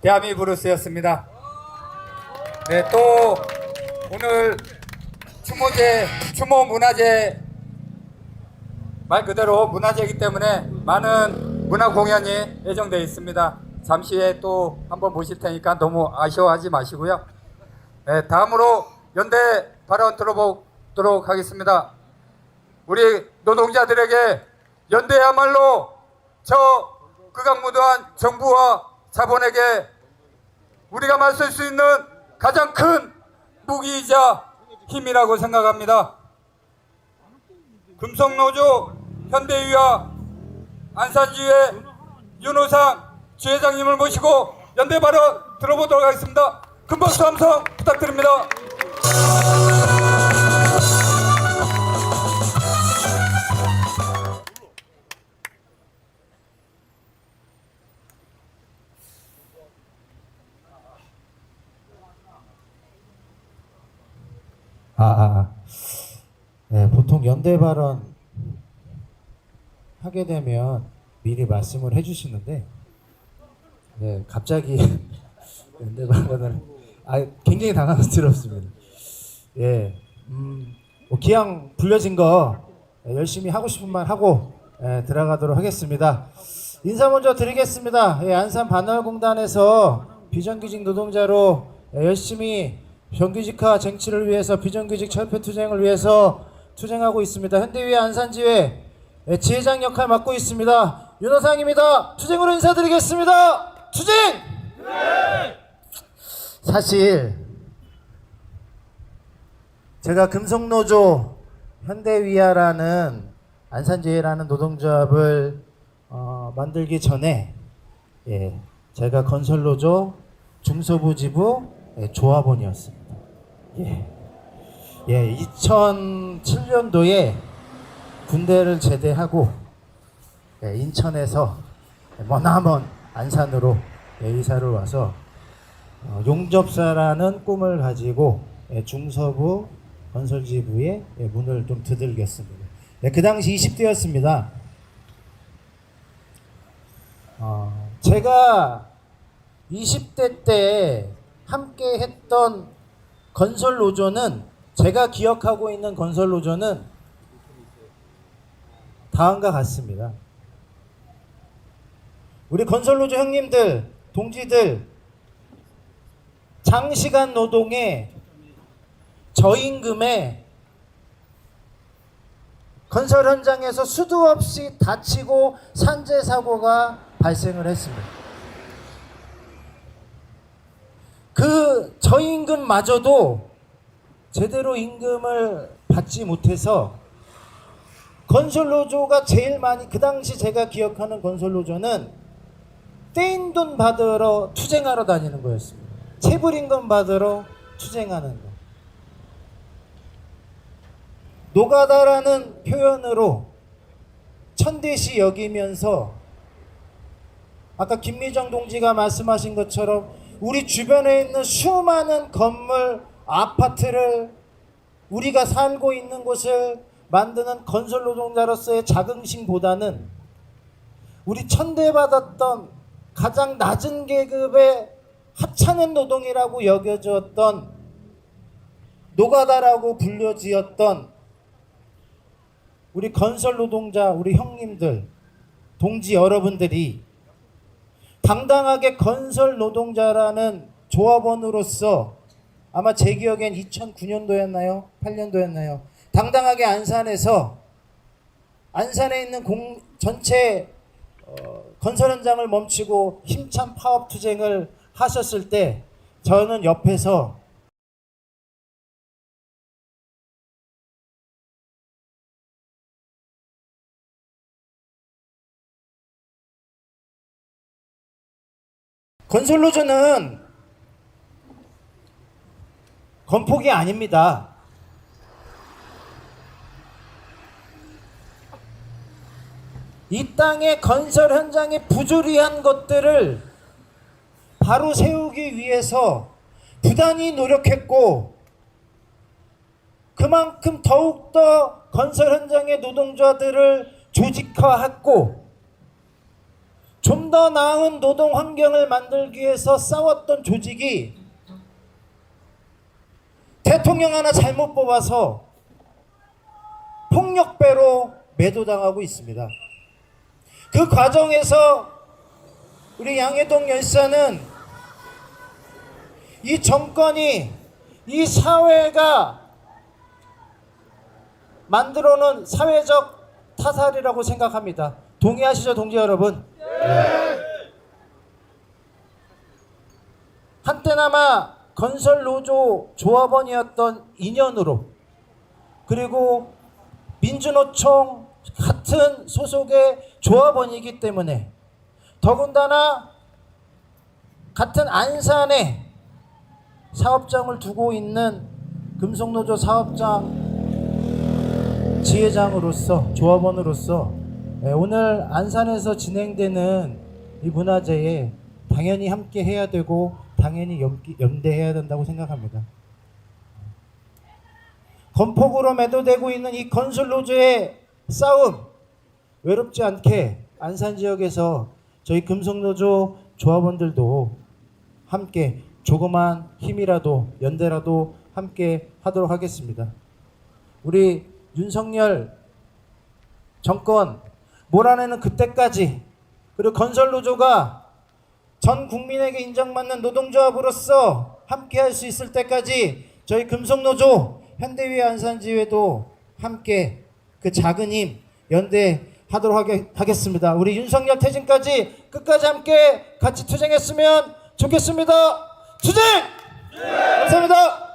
대한민국 브루스였습니다. 네, 또 오늘 추모 문화제 말 그대로 문화제이기 때문에 많은 문화 공연이 예정되어 있습니다. 잠시 후에 또 한번 모실 테니까 너무 아쉬워하지 마시고요. 네, 다음으로 연대 발언 들어보도록 하겠습니다. 우리 노동자들에게 연대야말로 저 극악무도한 정부와 자본에게 우리가 맞설 수 있는 가장 큰 무기이자 힘이라고 생각합니다. 금속노조 현대위와 안산지회 윤호상 지회장님을 모시고 연대 발언 들어보도록 하겠습니다. 큰 박수 함성 부탁드립니다. 네, 보통 연대 발언 하게 되면 미리 말씀을 해주시는데, 네, 갑자기 연대 발언을 굉장히 당황스럽습니다. 예, 기왕 불려진 거 열심히 하고 싶은 말 하고 들어가도록 하겠습니다. 인사 먼저 드리겠습니다. 안산 반월공단에서 비정규직 노동자로 열심히 정규직화 쟁취를 위해서 비정규직 철폐 투쟁을 위해서 투쟁하고 있습니다. 현대위의 안산지회 지회장 역할 맡고 있습니다. 윤호상입니다. 투쟁으로 인사드리겠습니다. 투쟁! 네! 사실 제가 금속노조 현대위아라는 안산지회라는 노동조합을 만들기 전에 제가 건설노조 중서부지부 조합원이었습니다. 2007년도에 군대를 제대하고 인천에서 머나먼 안산으로 이사를 와서 용접사라는 꿈을 가지고 중서부 건설지부의 문을 좀 두들겼습니다. 그 당시 20대였습니다. 제가 20대 때 함께 했던 건설노조는, 제가 기억하고 있는 건설노조는 다음과 같습니다. 우리 건설노조 형님들, 동지들, 장시간 노동에 저임금에 건설 현장에서 수도 없이 다치고 산재 사고가 발생을 했습니다. 그 저임금마저도 제대로 임금을 받지 못해서 건설노조가 제일 많이, 그 당시 제가 기억하는 건설노조는 떼인 돈 받으러 투쟁하러 다니는 거였습니다. 체불임금 받으러 투쟁하는 거. 노가다라는 표현으로 천대시 여기면서 아까 김미정 동지가 말씀하신 것처럼 우리 주변에 있는 수많은 건물, 아파트를 우리가 살고 있는 곳을 만드는 건설 노동자로서의 자긍심보다는 우리 천대받았던 가장 낮은 계급의 하찮은 노동이라고 여겨졌던 노가다라고 불려지었던 우리 건설 노동자, 우리 형님들, 동지 여러분들이 당당하게 건설 노동자라는 조합원으로서, 아마 제 기억엔 2009년도였나요? 8년도였나요? 당당하게 안산에서, 안산에 있는 전체 건설 현장을 멈추고 힘찬 파업 투쟁을 하셨을 때 저는 옆에서 건설노조는 건폭이 아닙니다. 이 땅의 건설 현장에 부조리한 것들을 바로 세우기 위해서 부단히 노력했고, 그만큼 더욱더 건설 현장의 노동자들을 조직화했고 좀 더 나은 노동 환경을 만들기 위해서 싸웠던 조직이 대통령 하나 잘못 뽑아서 폭력배로 매도당하고 있습니다. 그 과정에서 우리 양해동 열사는 이 정권이 이 사회가 만들어놓은 사회적 타살이라고 생각합니다. 동의하시죠, 동지 여러분? 네. 한때나마 건설노조 조합원이었던 인연으로 그리고 민주노총 같은 소속의 조합원이기 때문에 더군다나 같은 안산에 사업장을 두고 있는 금속노조 사업장 지회장으로서 조합원으로서 오늘 안산에서 진행되는 이 문화제에 당연히 함께 해야 되고 당연히 연대해야 된다고 생각합니다. 건폭으로 매도되고 있는 이 건설노조의 싸움 외롭지 않게 안산 지역에서 저희 금속노조 조합원들도 함께 조그만 힘이라도 연대라도 함께 하도록 하겠습니다. 우리 윤석열 정권 몰아내는 그때까지 그리고 건설노조가 전 국민에게 인정받는 노동조합으로서 함께 할 수 있을 때까지 저희 금속노조 현대위의 안산지회도 함께 그 작은 힘 연대하도록 하겠습니다. 우리 윤석열 퇴진까지 끝까지 함께 같이 투쟁했으면 좋겠습니다. 투쟁! 감사합니다.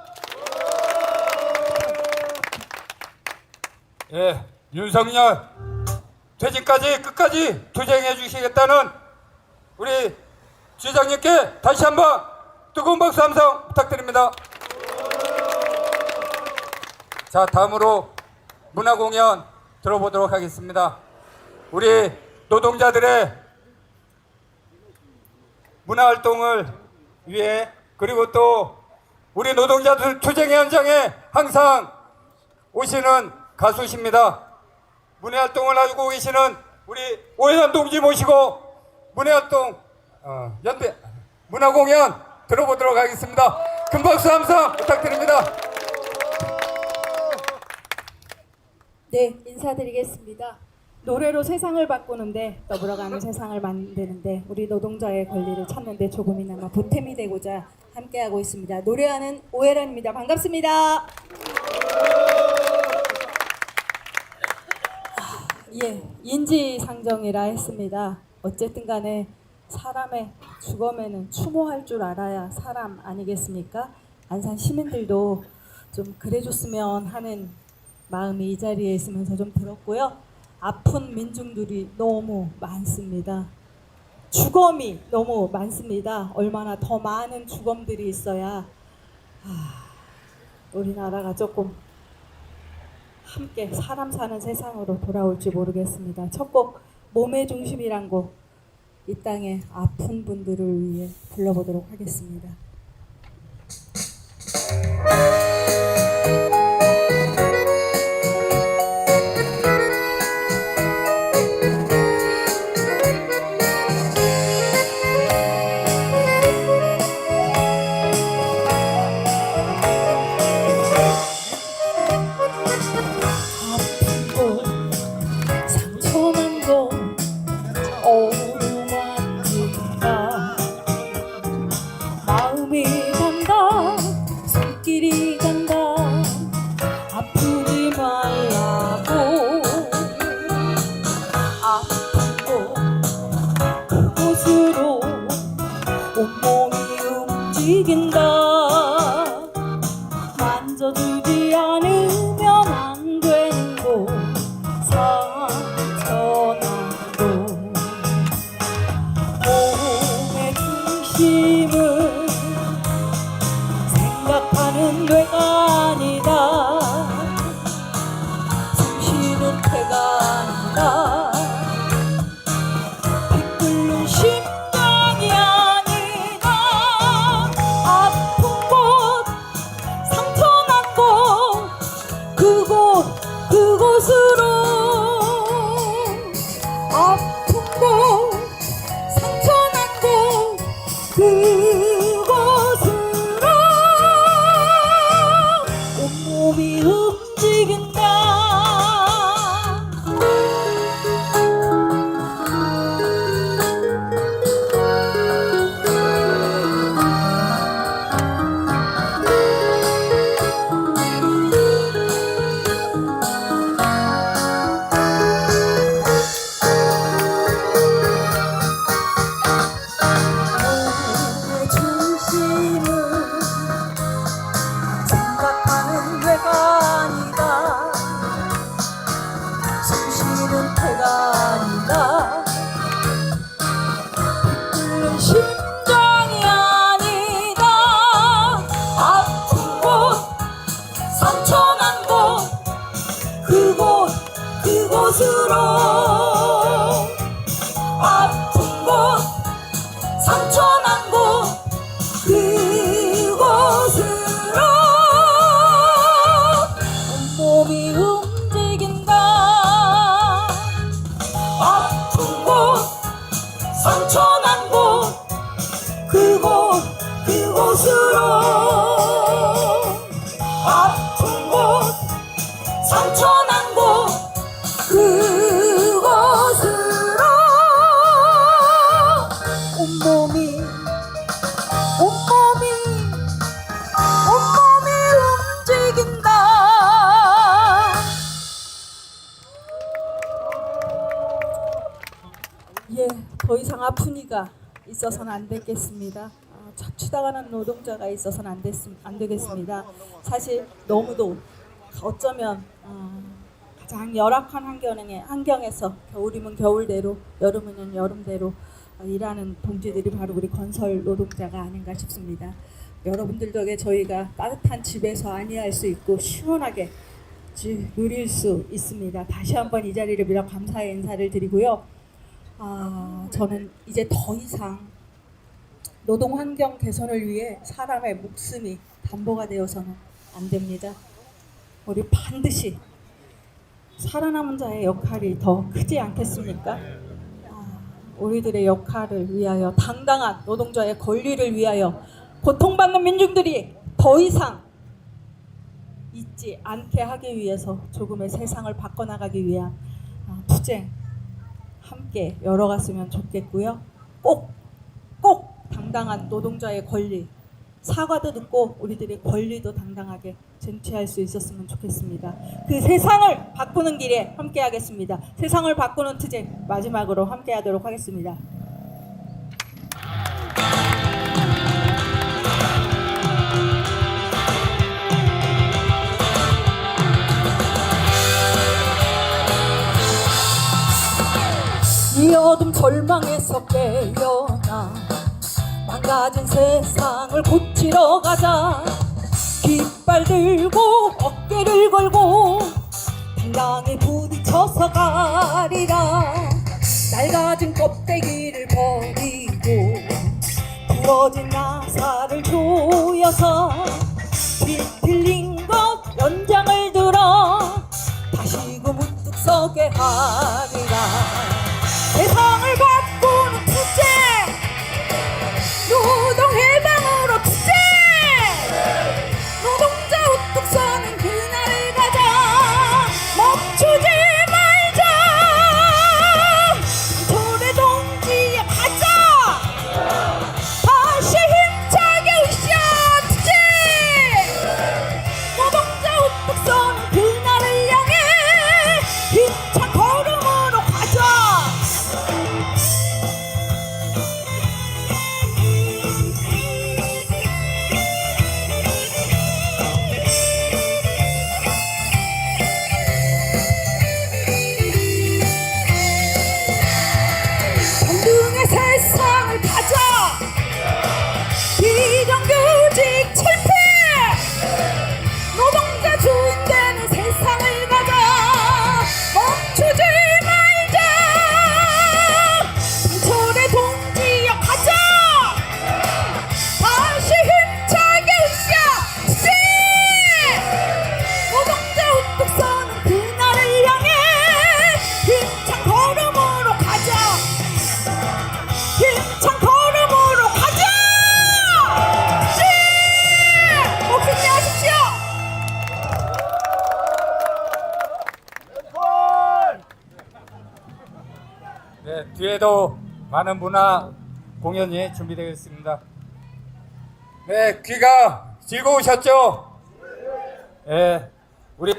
예, 윤석열 퇴진까지 끝까지 투쟁해 주시겠다는 우리 지회장님께 다시 한번 뜨거운 박수 함성 부탁드립니다. 자, 다음으로 문화공연 들어보도록 하겠습니다. 우리 노동자들의 문화활동을 위해 그리고 또 우리 노동자들 투쟁 현장에 항상 오시는 가수십니다. 문화활동을 하고 계시는 우리 오해란 동지 모시고 문화활동 연대 문화공연 들어보도록 하겠습니다. 큰 박수 함성 부탁드립니다. 네, 인사드리겠습니다. 노래로 세상을 바꾸는데 더불어가는 세상을 만드는데 우리 노동자의 권리를 찾는데 조금이나마 보탬이 되고자 함께하고 있습니다. 노래하는 오해란입니다. 반갑습니다. 예, 인지상정이라 했습니다. 어쨌든 간에 사람의 죽음에는 추모할 줄 알아야 사람 아니겠습니까? 안산 시민들도 좀 그래줬으면 하는 마음이 이 자리에 있으면서 좀 들었고요. 아픈 민중들이 너무 많습니다. 주검이 너무 많습니다. 얼마나 더 많은 주검들이 있어야 우리나라가 조금 함께 사람 사는 세상으로 돌아올지 모르겠습니다. 첫 곡 몸의 중심이란 곡 이 땅의 아픈 분들을 위해 불러보도록 하겠습니다. 마음이 간다 손길이 간다 아프지 말라고 아프고 그곳으로 온몸이 움직인다 만져주지 않으면 안 되는 곳 상처나도 몸의 중심을 생각하는 뇌가 아니다 숨쉬는 태가 아니다 피 끓는 심장이 아니다 아픈 곳 상처난 곳 그곳으로 그곳으로 온몸이 움직인다. 몸의 중심은 생각하는 뇌가 아니다. 숨쉬는 태가 아니다. 뚫는 심장이 아니다. 아픈 곳, 상처난 곳, 그곳으로 아픈 곳, 상처난 곳, 그곳으로 온몸이 움직인다. 아픈 곳, 상처난 곳, 그곳으로 아픈 곳, 상처난 곳, 그곳으로 온몸이 움직인다. 예, 더 이상 아픈 이가 있어서는 안 되겠습니다. 착취당하는 노동자가 있어서는 안 되겠습니다. 사실 너무도 어쩌면 가장 열악한 환경에서 겨울이면 겨울대로, 여름이면 여름대로 일하는 동지들이 바로 우리 건설 노동자가 아닌가 싶습니다. 여러분들 덕에 저희가 따뜻한 집에서 안위할 수 있고 시원하게 누릴 수 있습니다. 다시 한번 이 자리를 빌어 감사의 인사를 드리고요. 저는 이제 더 이상 노동 환경 개선을 위해 사람의 목숨이 담보가 되어서는 안 됩니다. 우리 반드시 살아남은 자의 역할이 더 크지 않겠습니까? 우리들의 역할을 위하여, 당당한 노동자의 권리를 위하여, 고통받는 민중들이 더 이상 있지 않게 하기 위해서 조금의 세상을 바꿔나가기 위한 투쟁 함께 열어갔으면 좋겠고요. 꼭 당당한 노동자의 권리, 사과도 듣고 우리들의 권리도 당당하게 쟁취할 수 있었으면 좋겠습니다. 그 세상을 바꾸는 길에 함께 하겠습니다. 세상을 바꾸는 투쟁 마지막으로 함께 하도록 하겠습니다. 이 어둠 절망에서 깨어나 망가진 세상을 고치러 가자. 깃발 들고 어깨를 걸고 당당히 부딪혀서 가리라. 낡아진 껍데기를 버리고 부러진 나사를 조여서 뒤틀린 것 연장을 들어 다시 그 문득 서게 하리라. 세상을 바꾸는 투쟁, 노동해방으로 투쟁, 노동자 우뚝 서는 그날을 가자. 멈추지 말자. 조대 동지에 가자. 다시 힘차게 으쌰 투쟁, 노동자 우뚝 서는 그날을 향해 힘찬 걸음으로 가자. 내일에도 많은 문화 공연이 준비되어 있습니다. 네, 귀가 즐거우셨죠? 네, 우리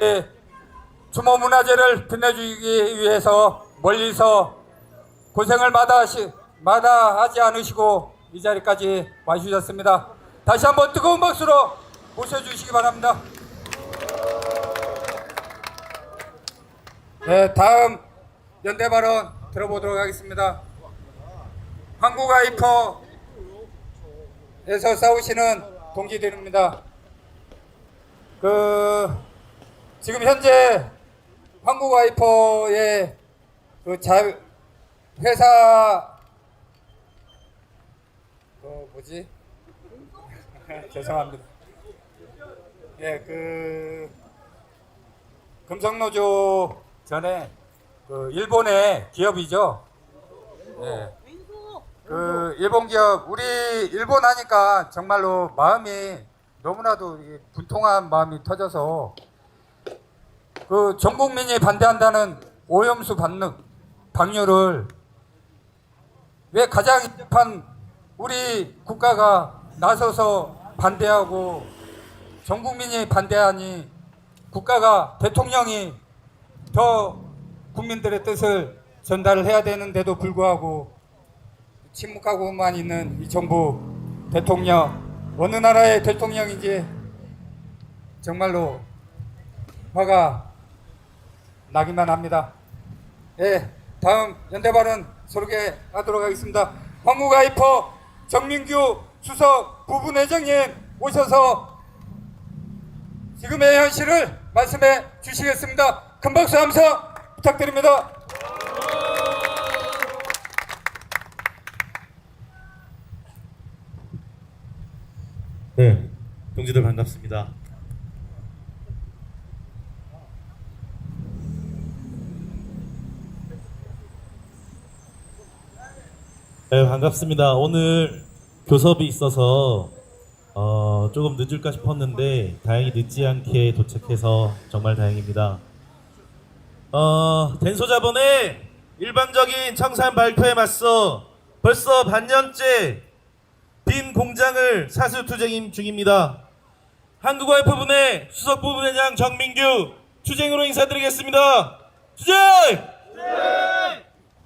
추모 문화재를 빛내주기 위해서 멀리서 고생을 마다하지 않으시고 이 자리까지 와주셨습니다. 다시 한번 뜨거운 박수로 모셔주시기 바랍니다. 네, 다음 연대 발언 들어보도록 하겠습니다. 한국아이퍼에서 싸우시는 동지들입니다. 지금 현재 한국아이퍼의 회사 죄송합니다. 예, 금성노조 전에 일본의 기업이죠. 예. 일본 기업, 우리 일본 하니까 정말로 마음이 너무나도 분통한 마음이 터져서 전 국민이 반대한다는 오염수 방류를 왜 가장 인접한 우리 국가가 나서서 반대하고 전 국민이 반대하니 국가가 대통령이 더 국민들의 뜻을 전달을 해야 되는데도 불구하고 침묵하고만 있는 이 정부 대통령, 어느 나라의 대통령인지 정말로 화가 나기만 합니다. 예, 다음 연대발언 소개하도록 하겠습니다. 한국아이퍼 정민규 수석 부분회장님 오셔서 지금의 현실을 말씀해 주시겠습니다. 큰 박수 함성 부탁드립니다. 네, 동지들 반갑습니다. 네, 반갑습니다. 오늘 교섭이 있어서 조금 늦을까 싶었는데 다행히 늦지 않게 도착해서 정말 다행입니다. 댄소자본의 일방적인 청산 발표에 맞서 벌써 반년째 빈 공장을 사수투쟁 중입니다. 한국와이퍼분의 수석 부분회장 정민규 투쟁으로 인사드리겠습니다. 투쟁!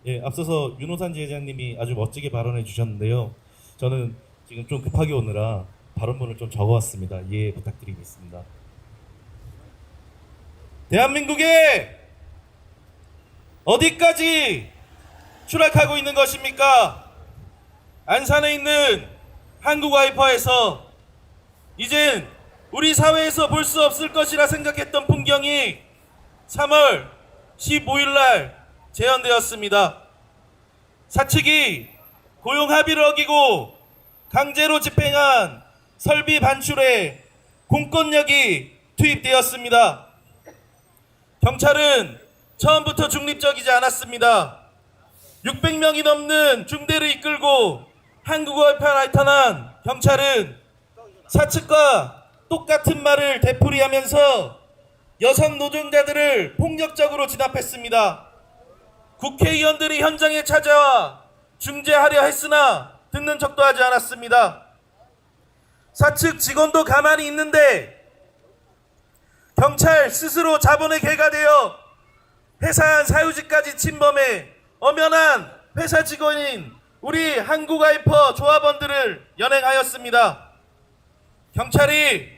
예, 앞서서 윤호산 지회장님이 아주 멋지게 발언해 주셨는데요. 저는 지금 좀 급하게 오느라 발언문을 좀 적어왔습니다. 이해 부탁드리겠습니다. 대한민국에 어디까지 추락하고 있는 것입니까? 안산에 있는 한국와이퍼에서 이젠 우리 사회에서 볼 수 없을 것이라 생각했던 풍경이 3월 15일 날 재현되었습니다. 사측이 고용 합의를 어기고 강제로 집행한 설비 반출에 공권력이 투입되었습니다. 경찰은 처음부터 중립적이지 않았습니다. 600명이 넘는 중대를 이끌고 한국와이퍼에 나타난 경찰은 사측과 똑같은 말을 되풀이하면서 여성 노동자들을 폭력적으로 진압했습니다. 국회의원들이 현장에 찾아와 중재하려 했으나 듣는 척도 하지 않았습니다. 사측 직원도 가만히 있는데 경찰 스스로 자본에 개가 되어 회사 사유지까지 침범해 엄연한 회사 직원인 우리 한국와이퍼 조합원들을 연행하였습니다. 경찰이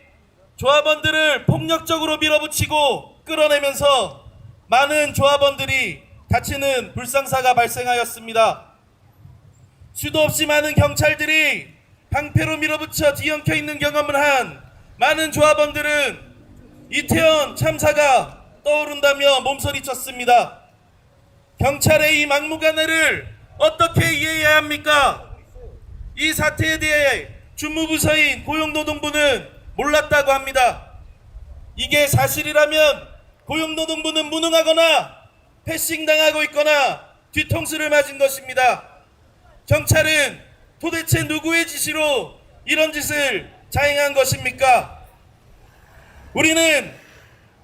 조합원들을 폭력적으로 밀어붙이고 끌어내면서 많은 조합원들이 다치는 불상사가 발생하였습니다. 수도 없이 많은 경찰들이 방패로 밀어붙여 뒤엉켜 있는 경험을 한 많은 조합원들은 이태원 참사가 떠오른다며 몸서리쳤습니다. 경찰의 이 막무가내를 어떻게 이해해야 합니까? 이 사태에 대해 주무부서인 고용노동부는 몰랐다고 합니다. 이게 사실이라면 고용노동부는 무능하거나 패싱당하고 있거나 뒤통수를 맞은 것입니다. 경찰은 도대체 누구의 지시로 이런 짓을 자행한 것입니까? 우리는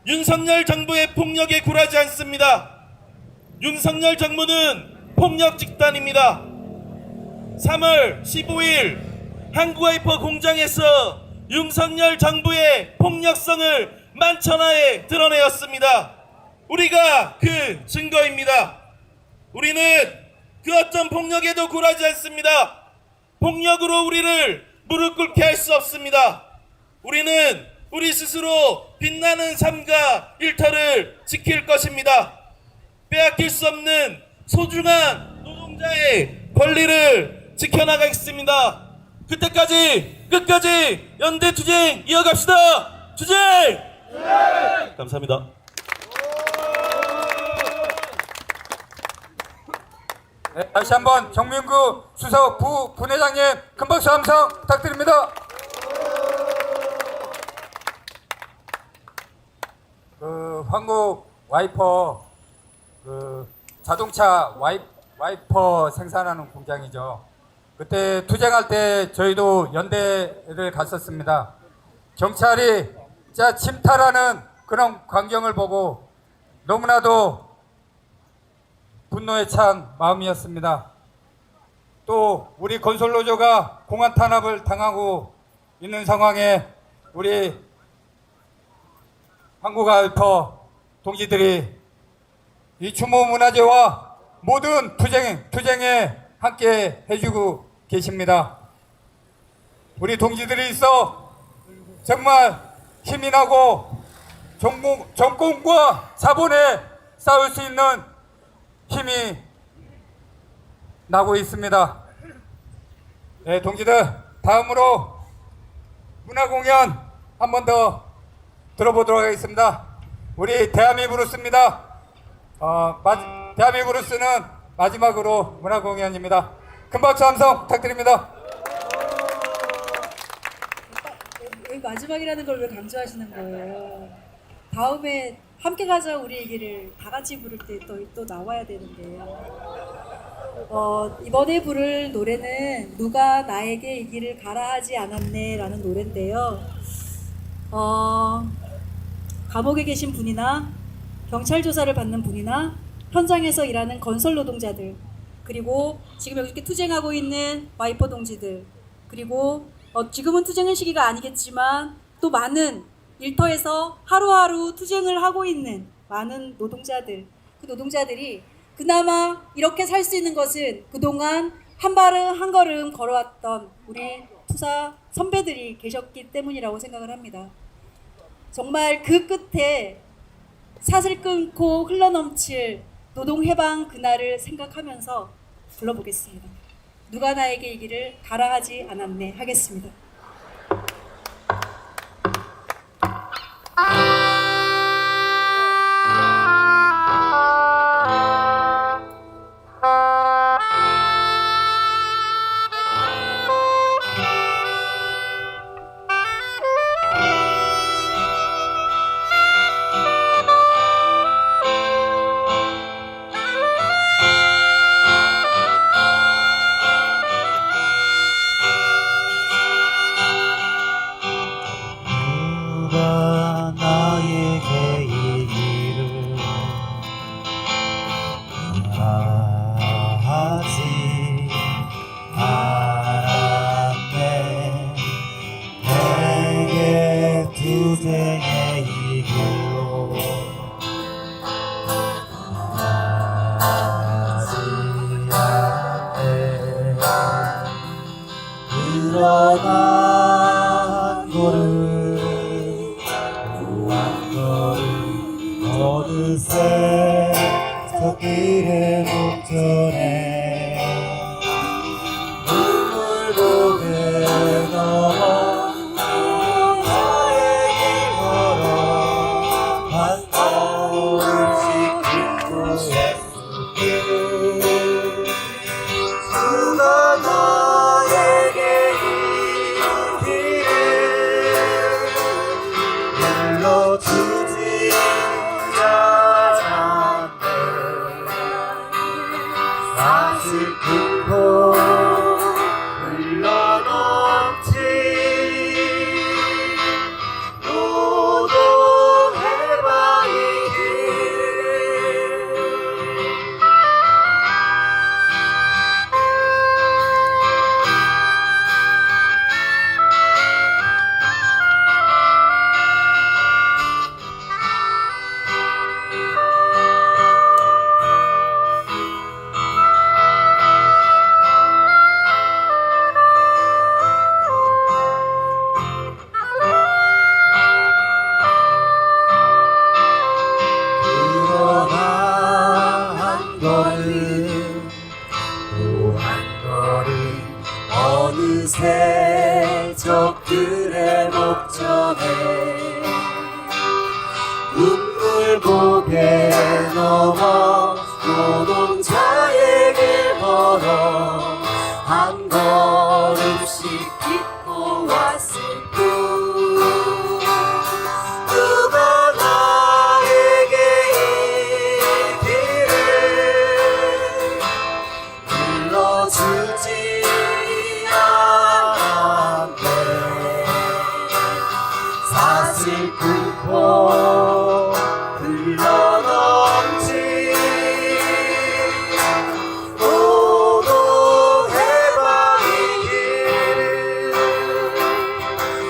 윤석열 정부의 폭력에 굴하지 않습니다. 윤석열 정부는 폭력 집단입니다. 3월 15일 한국와이퍼 공장에서 윤석열 정부의 폭력성을 만천하에 드러내었습니다. 우리가 그 증거입니다. 우리는 그 어떤 폭력에도 굴하지 않습니다. 폭력으로 우리를 무릎 꿇게 할 수 없습니다. 우리는 우리 스스로 빛나는 삶과 일터를 지킬 것입니다. 빼앗길 수 없는 소중한 노동자의 권리를 지켜나가겠습니다. 그때까지 끝까지 연대 투쟁 이어갑시다. 투쟁! 감사합니다. 네, 다시 한번 정민구 수석 부분회장님 큰 박수 함성 부탁드립니다. 한국 와이퍼 자동차 와이퍼 생산하는 공장이죠. 그때 투쟁할 때 저희도 연대를 갔었습니다. 경찰이 진짜 침탈하는 그런 광경을 보고 너무나도 분노에 찬 마음이었습니다. 또 우리 건설노조가 공안 탄압을 당하고 있는 상황에 우리 한국와이퍼 동지들이 이 추모 문화제와 모든 투쟁에 함께 해주고 계십니다. 우리 동지들이 있어 정말 힘이 나고 정권과 자본에 싸울 수 있는 힘이 나고 있습니다. 네, 동지들 다음으로 문화공연 한 번 더 들어보도록 하겠습니다. 우리 대한미 브루스입니다. 대한미 브루스는 마지막으로 문화공연입니다. 큰 박수 함성 부탁드립니다. 왜 마지막이라는 걸 왜 강조하시는 거예요? 다음에 함께 가자 우리 얘기를 다 같이 부를 때 또 나와야 되는데요. 이번에 부를 노래는 누가 나에게 이 길을 가라 하지 않았네 라는 노래인데요. 감옥에 계신 분이나 경찰 조사를 받는 분이나 현장에서 일하는 건설 노동자들, 그리고 지금 여기 이렇게 투쟁하고 있는 와이퍼 동지들, 그리고 지금은 투쟁의 시기가 아니겠지만 또 많은 일터에서 하루하루 투쟁을 하고 있는 많은 노동자들, 그 노동자들이 그나마 이렇게 살 수 있는 것은 그동안 한 발음 한 걸음 걸어왔던 우리 투사 선배들이 계셨기 때문이라고 생각을 합니다. 정말 그 끝에 사슬 끊고 흘러넘칠 노동해방 그날을 생각하면서 불러보겠습니다. 누가 나에게 이 길을 가라 하지 않았네 하겠습니다. 누가 나에게 이 길을 가하지 않았네. 내게 투쟁의 이 길로 가지 않네. 그러나 너를 어느새 저길의 목전에 눈물고개 넘어 나의 길 걸어 반가움씩 기쁘게 숨길 누가 나에게 이 길을 불러주지 않았네. 가족들의 목전에 눈물 고개 넘어 노동자의 길 걸어 한 걸음씩 딛고 왔을 뿐 누가 나에게 이 길을 불러주지 않았네 사실 끊고 흘러넘친 노동해방의 길을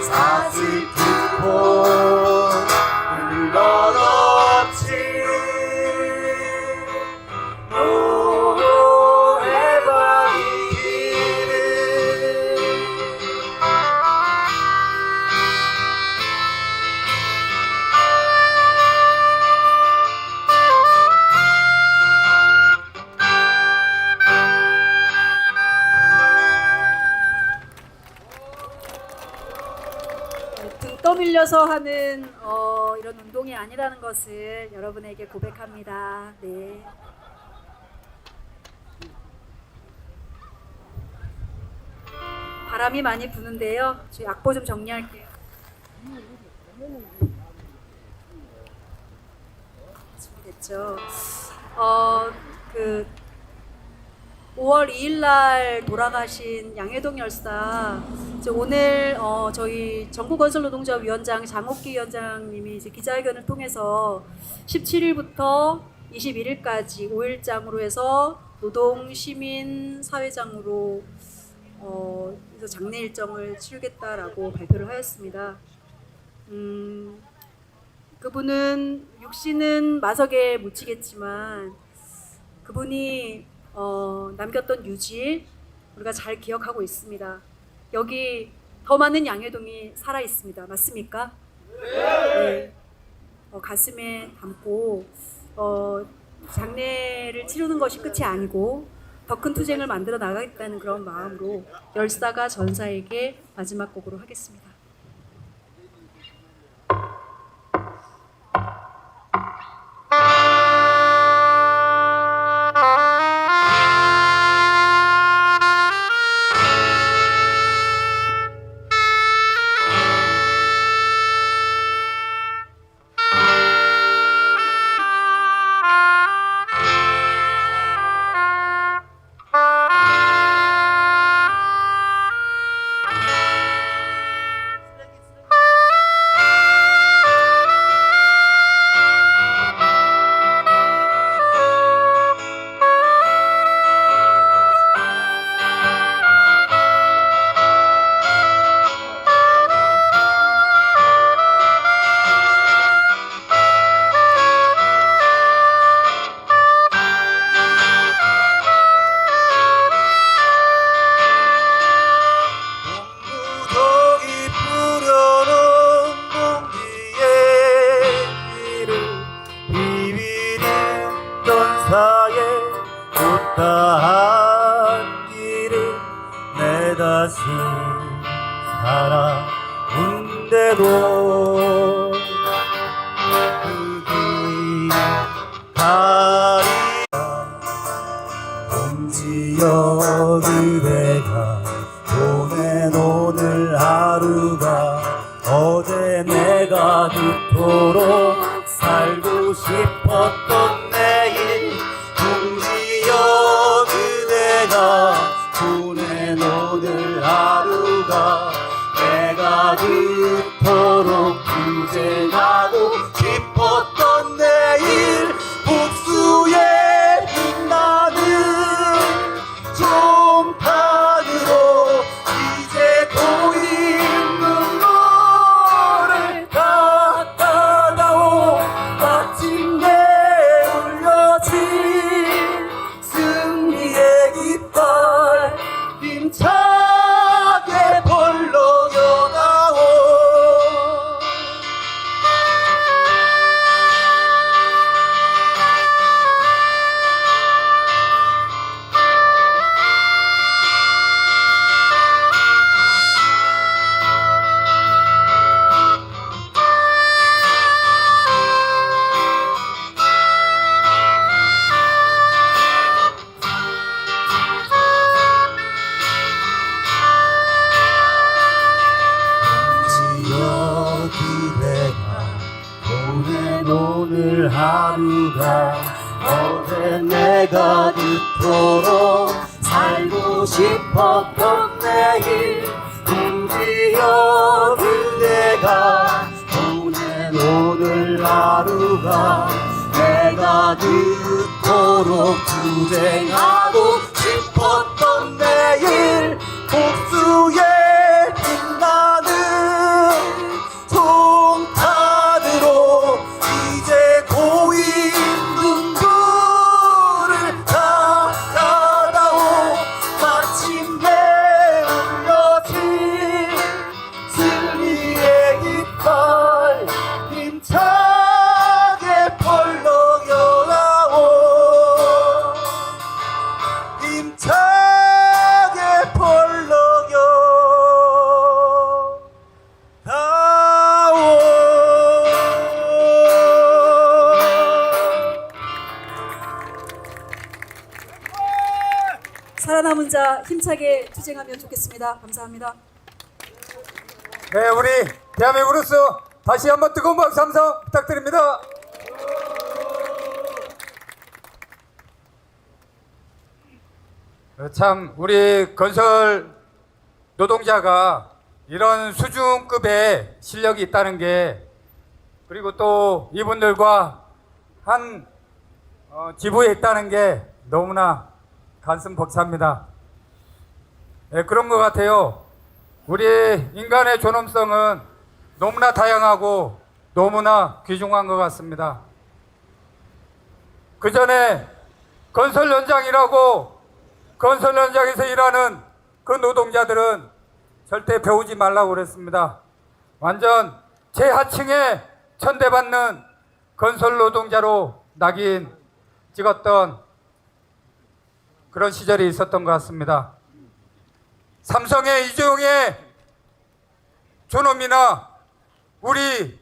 사실 끊고 흘러넘친 노동해방의 길을 등 떠밀려서 하는 이런 운동이 아니라는 것을 여러분에게 고백합니다. 네. 바람이 많이 부는데요. 저희 악보 좀 정리할게요. 준비됐죠? 그 5월 2일 날 돌아가신 양해동 열사 이제 오늘 저희 전국건설노동조합위원장 장옥기 위원장님이 이제 기자회견을 통해서 17일부터 21일까지 5일장으로 해서 노동 시민 사회장으로 그래서 장례 일정을 치르겠다라고 발표를 하였습니다. 그분은 육신은 마석에 묻히겠지만 그분이 남겼던 유지 우리가 잘 기억하고 있습니다. 여기 더 많은 양해동이 살아 있습니다. 맞습니까? 네. 가슴에 담고 장례를 치르는 것이 끝이 아니고 더 큰 투쟁을 만들어 나가겠다는 그런 마음으로 열사가 전사에게 마지막 곡으로 하겠습니다. 못다한 길을 내 다시 살아온대도 그길 다리가 봄지여 그대가 보낸 오늘 하루가 어제 내가 그토록 살고 싶었던 내일 봄지여 그대가 보낸 오늘 하루가 내가 그토록 투쟁하고 싶었던 내일 복수의 빛나는 종탄으로 이제 고인 눈물을 닦아다오 마침내 울려진 승리의 깃발 힘차게 벌러여다오 하루가 어제 내가 그토록 살고 싶었던 내일 드디어 그대가 보낸 오늘 하루가 내가 그토록 투쟁하고 싶었던 내일 복수의 빛나는 송탄으로 이제 고인 눈물을 닦아다오 마침내 울려진 승리의 깃발 힘차게 펄럭여라오 힘차게 펄럭여 다오. 살아남은 자 힘차게 투쟁하면 좋겠습니다. 감사합니다. 네, 우리 대한민국으로서 다시 한번 뜨거운 박수 함성 부탁드립니다. 참 우리 건설 노동자가 이런 수준급의 실력이 있다는 게, 그리고 또 이분들과 한 지부에 있다는 게 너무나 가슴 벅찹니다. 네, 그런 것 같아요. 우리 인간의 존엄성은 너무나 다양하고 너무나 귀중한 것 같습니다. 그 전에 건설 현장이라고, 건설 현장에서 일하는 그 노동자들은 절대 배우지 말라고 그랬습니다. 완전 최하층에 천대받는 건설 노동자로 낙인 찍었던 그런 시절이 있었던 것 같습니다. 삼성의 이재용의 존엄이나 우리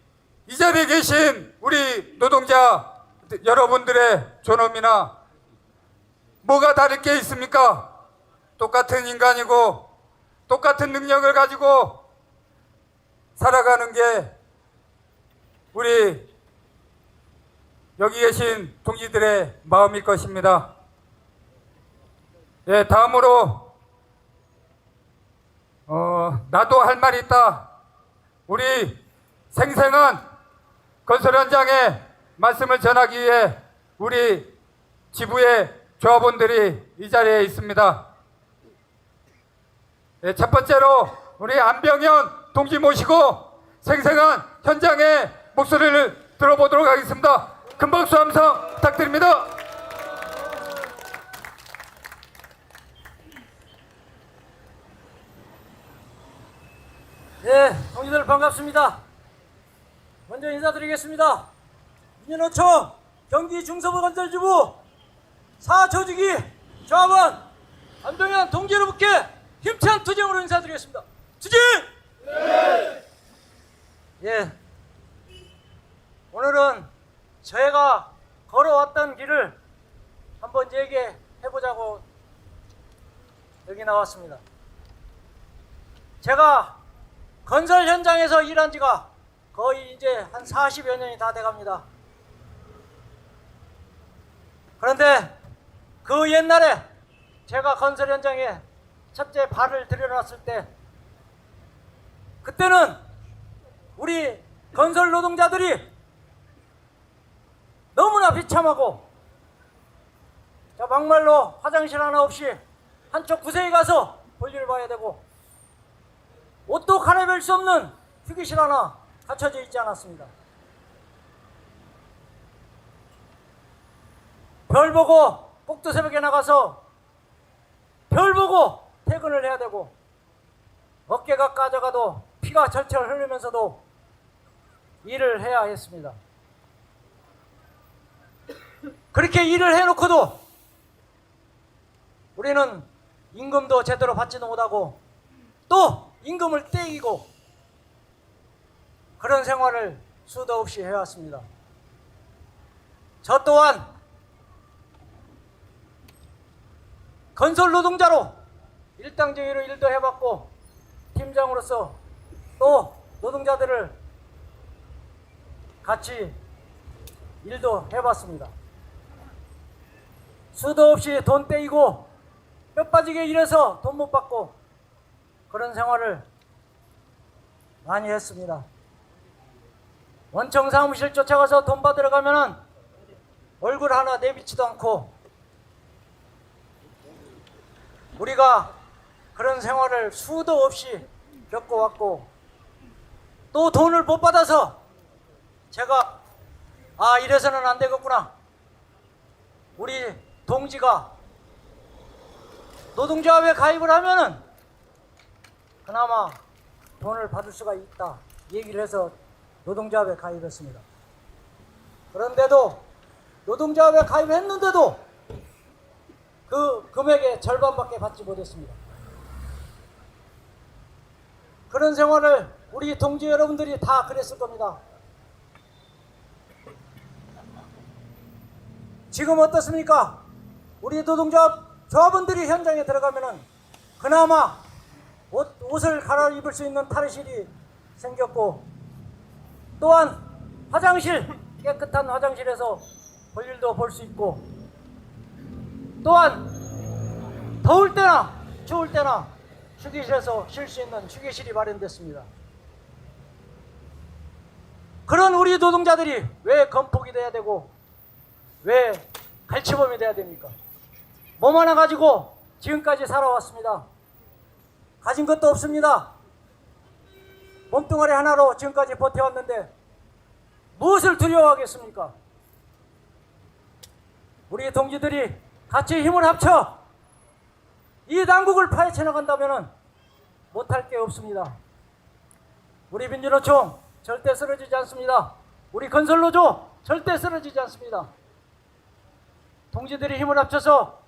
이 자리에 계신 우리 노동자 여러분들의 존엄이나 뭐가 다를 게 있습니까? 똑같은 인간이고 똑같은 능력을 가지고 살아가는 게 우리 여기 계신 동지들의 마음일 것입니다. 예, 다음으로 나도 할 말이 있다. 우리 생생한 건설 현장의 말씀을 전하기 위해 우리 지부의 조합원들이 이 자리에 있습니다. 예, 첫 번째로 우리 안병현 동지 모시고 생생한 현장의 목소리를 들어보도록 하겠습니다. 큰 박수 함성 부탁드립니다. 네, 동지들 반갑습니다. 먼저 인사드리겠습니다. 민연호청 경기 중서부건설지부 4조직위 조합원 안병현 동지 여러분께 힘찬 투쟁으로 인사드리겠습니다. 투쟁! 네! 예, 오늘은 저희가 걸어왔던 길을 한번 얘기해보자고 여기 나왔습니다. 제가 건설 현장에서 일한 지가 거의 이제 한 40여 년이 다 돼갑니다. 그런데 그 옛날에 제가 건설 현장에 첫째 발을 들여놨을 때, 그때는 우리 건설 노동자들이 너무나 비참하고, 자 막말로 화장실 하나 없이 한쪽 구석에 가서 볼일 봐야 되고, 옷도 갈아입을 수 없는 휴게실 하나 갖춰져 있지 않았습니다. 별 보고 꼭두 새벽에 나가서 별 보고 퇴근을 해야 되고, 어깨가 까져가도 피가 철철 흐르면서도 일을 해야 했습니다. 그렇게 일을 해놓고도 우리는 임금도 제대로 받지도 못하고 또 임금을 떼이고 그런 생활을 수도 없이 해왔습니다. 저 또한 건설 노동자로 일당제의로 일도 해봤고, 팀장으로서 또 노동자들을 같이 일도 해봤습니다. 수도 없이 돈 떼이고 뼈 빠지게 일해서 돈 못 받고 그런 생활을 많이 했습니다. 원청 사무실 쫓아가서 돈 받으러 가면은 얼굴 하나 내비치도 않고 우리가 그런 생활을 수도 없이 겪어왔고 또 돈을 못 받아서 제가 이래서는 안 되겠구나. 우리 동지가 노동조합에 가입을 하면은 그나마 돈을 받을 수가 있다 얘기를 해서 노동조합에 가입했습니다. 그런데도 노동조합에 가입했는데도 그 금액의 절반밖에 받지 못했습니다. 그런 생활을 우리 동지 여러분들이 다 그랬을 겁니다. 지금 어떻습니까? 우리 조합원들이 현장에 들어가면은 그나마 옷을 갈아입을 수 있는 탈의실이 생겼고 또한 깨끗한 화장실에서 볼일도 볼 수 있고 또한 더울 때나 추울 때나 휴게실에서 쉴 수 있는 휴게실이 마련됐습니다. 그런 우리 노동자들이 왜 건폭이 돼야 되고 왜 갈치범이 돼야 됩니까? 몸 하나 가지고 지금까지 살아왔습니다. 가진 것도 없습니다. 몸뚱아리 하나로 지금까지 버텨왔는데 무엇을 두려워하겠습니까? 우리 동지들이 같이 힘을 합쳐 이 난국을 파헤쳐 나간다면 못할 게 없습니다. 우리 민주노총 절대 쓰러지지 않습니다. 우리 건설노조 절대 쓰러지지 않습니다. 동지들이 힘을 합쳐서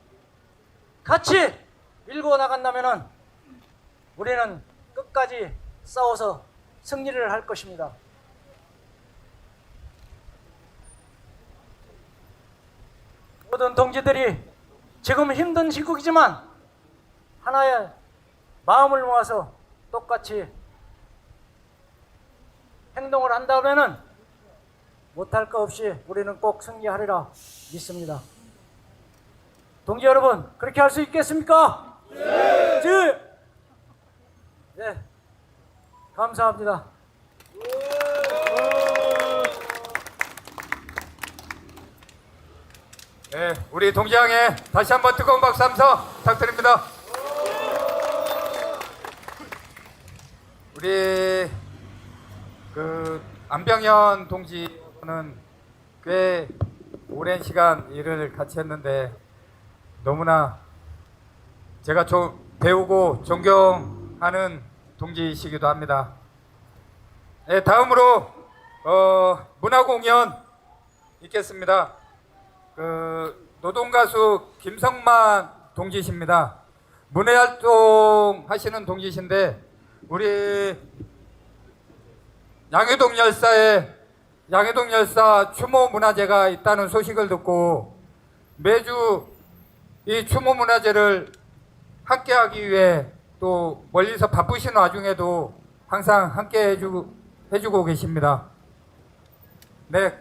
같이 밀고 나간다면 우리는 끝까지 싸워서 승리를 할 것입니다. 모든 동지들이 지금 힘든 시국이지만 하나의 마음을 모아서 똑같이 행동을 한다면 못할 거 없이 우리는 꼭 승리하리라 믿습니다. 동지 여러분, 그렇게 할 수 있겠습니까? 네. 네. 감사합니다. 네, 우리 동지항에 다시 한번 뜨거운 박수 함성 부탁드립니다. 우리 안병현 동지는 꽤 오랜 시간 일을 같이 했는데 너무나 제가 배우고 존경하는 동지이시기도 합니다. 네, 다음으로 문화공연 있겠습니다. 노동가수 김성만 동지십니다. 문화활동 하시는 동지신데 우리 양해동 열사 추모 문화제가 있다는 소식을 듣고 매주 이 추모 문화제를 함께하기 위해 또 멀리서 바쁘신 와중에도 항상 함께 해주고 계십니다. 네,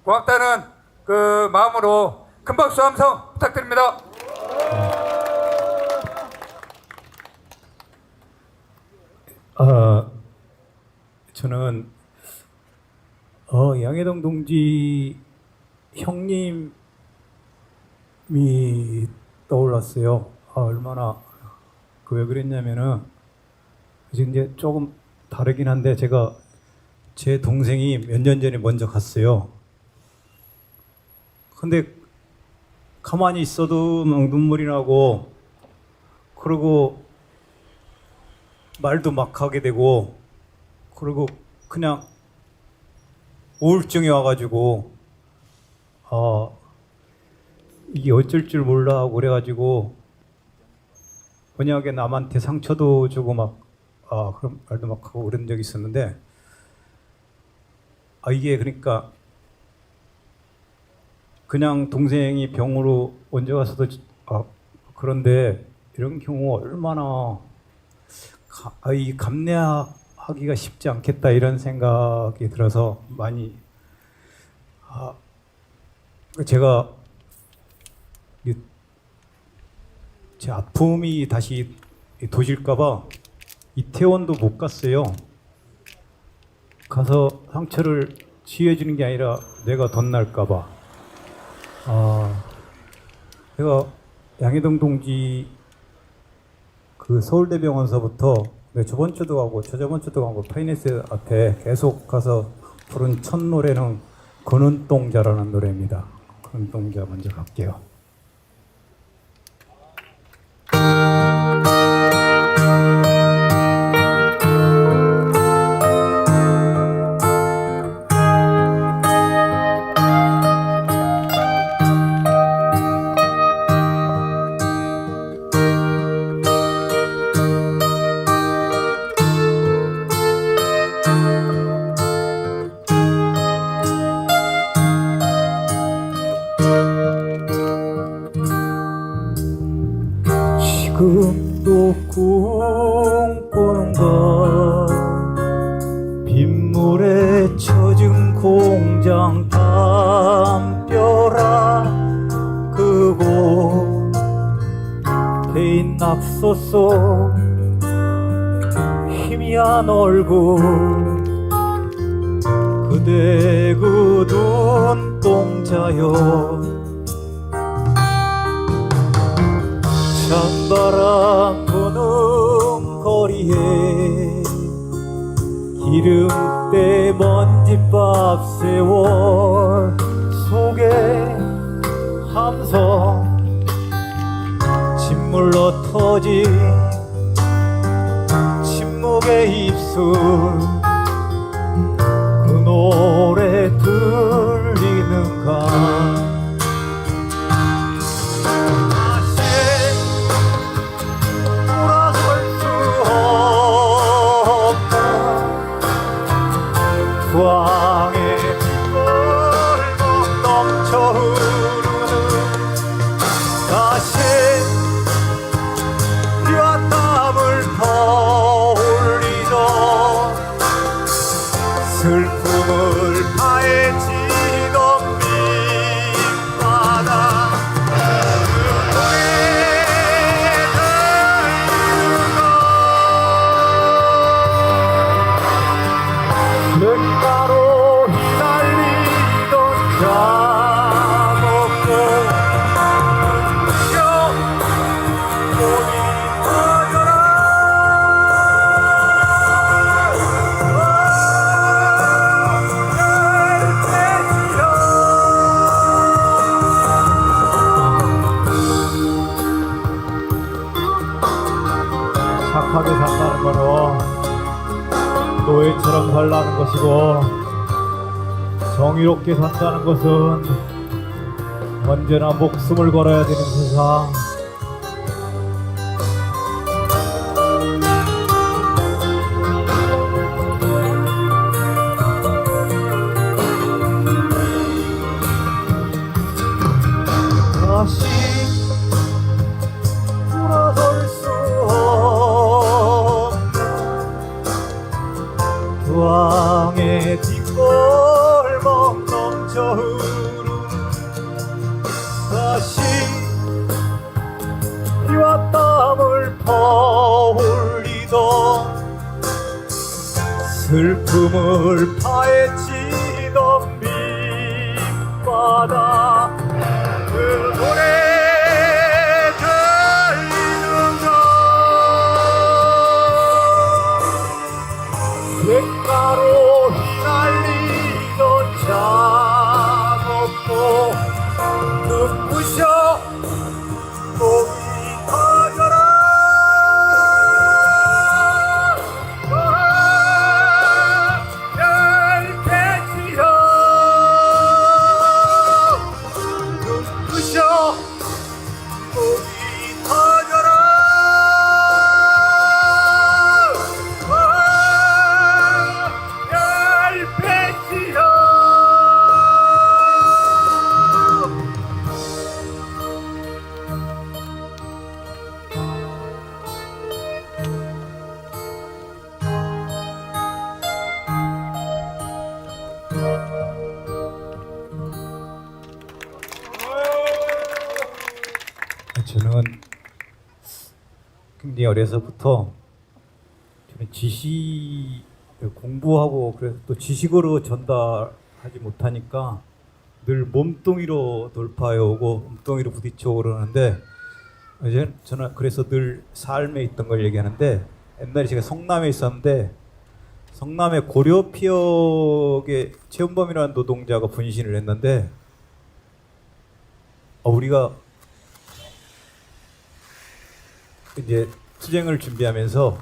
고맙다는 그 마음으로 큰 박수 함성 부탁드립니다. 저는 양해동 동지 형님이 떠올랐어요. 얼마나 왜 그랬냐면은 이제 조금 다르긴 한데 제가 제 동생이 몇 년 전에 먼저 갔어요. 근데 가만히 있어도 막 눈물이 나고 그리고 말도 막 하게 되고 그리고 그냥 우울증이 와가지고 이게 어쩔 줄 몰라 하고 그래가지고 만약에 남한테 상처도 주고 막 그런 말도 막 하고 그런 적이 있었는데 이게 그러니까 그냥 동생이 병으로 언제 가서도 그런데 이런 경우 얼마나 이 감내하기가 쉽지 않겠다 이런 생각이 들어서 많이 제가 제 아픔이 다시 도질까봐 이태원도 못 갔어요. 가서 상처를 치유해주는 게 아니라 내가 덧날까봐. 제가 양희동 동지 그 서울대병원서부터 저번 주도 가고 저저번 주도 가고 파이낸스 앞에 계속 가서 부른 첫 노래는 그 눈동자라는 노래입니다. 그 눈동자 먼저 갈게요. 지금도 꿈꾸는가 빗물에 젖은 공장 담벼락 그곳 개인 낙서 속 희미한 얼굴 그대 그 눈동자여 찬바람 부는 거리에 기름때 먼지밥 세월 속에 함성 짓물러 터진 침묵의 입술 그 노래 들리는가 왕의 빗물고 넘쳐 흐르는 다시 피와 땀을 퍼올리던 슬픔을 파헤치던 밑바다 그 노래 들리는가 로 휘날리던 잠없고 눈부셔 몸이 터져라 착하게 산다는 거는 노예처럼 살라는 것이고 정의롭게 산다는 것은 언제나 목숨을 걸어야 되는 세상. 다시 돌아설 수 없는 왕의 뒷골목 넘쳐 흐르는 다시 피와 땀을 퍼올리던 슬픔을 파헤치던 밑바다 그 노래 들리는가 냇가로 휘날리던 잠없고 눈부셔 몸이 터져라 별빛이여 눈부셔 몸이 터져라 별빛 어려서부터 저는 지식 공부하고 그래서 또 지식으로 전달하지 못하니까 늘 몸뚱이로 돌파해 오고 몸뚱이로 부딪혀 오르는데 이제 저는 그래서 늘 삶에 있던 걸 얘기하는데 옛날에 제가 성남에 있었는데 성남의 고려피역의 최은범이라는 노동자가 분신을 했는데 우리가 이제 투쟁을 준비하면서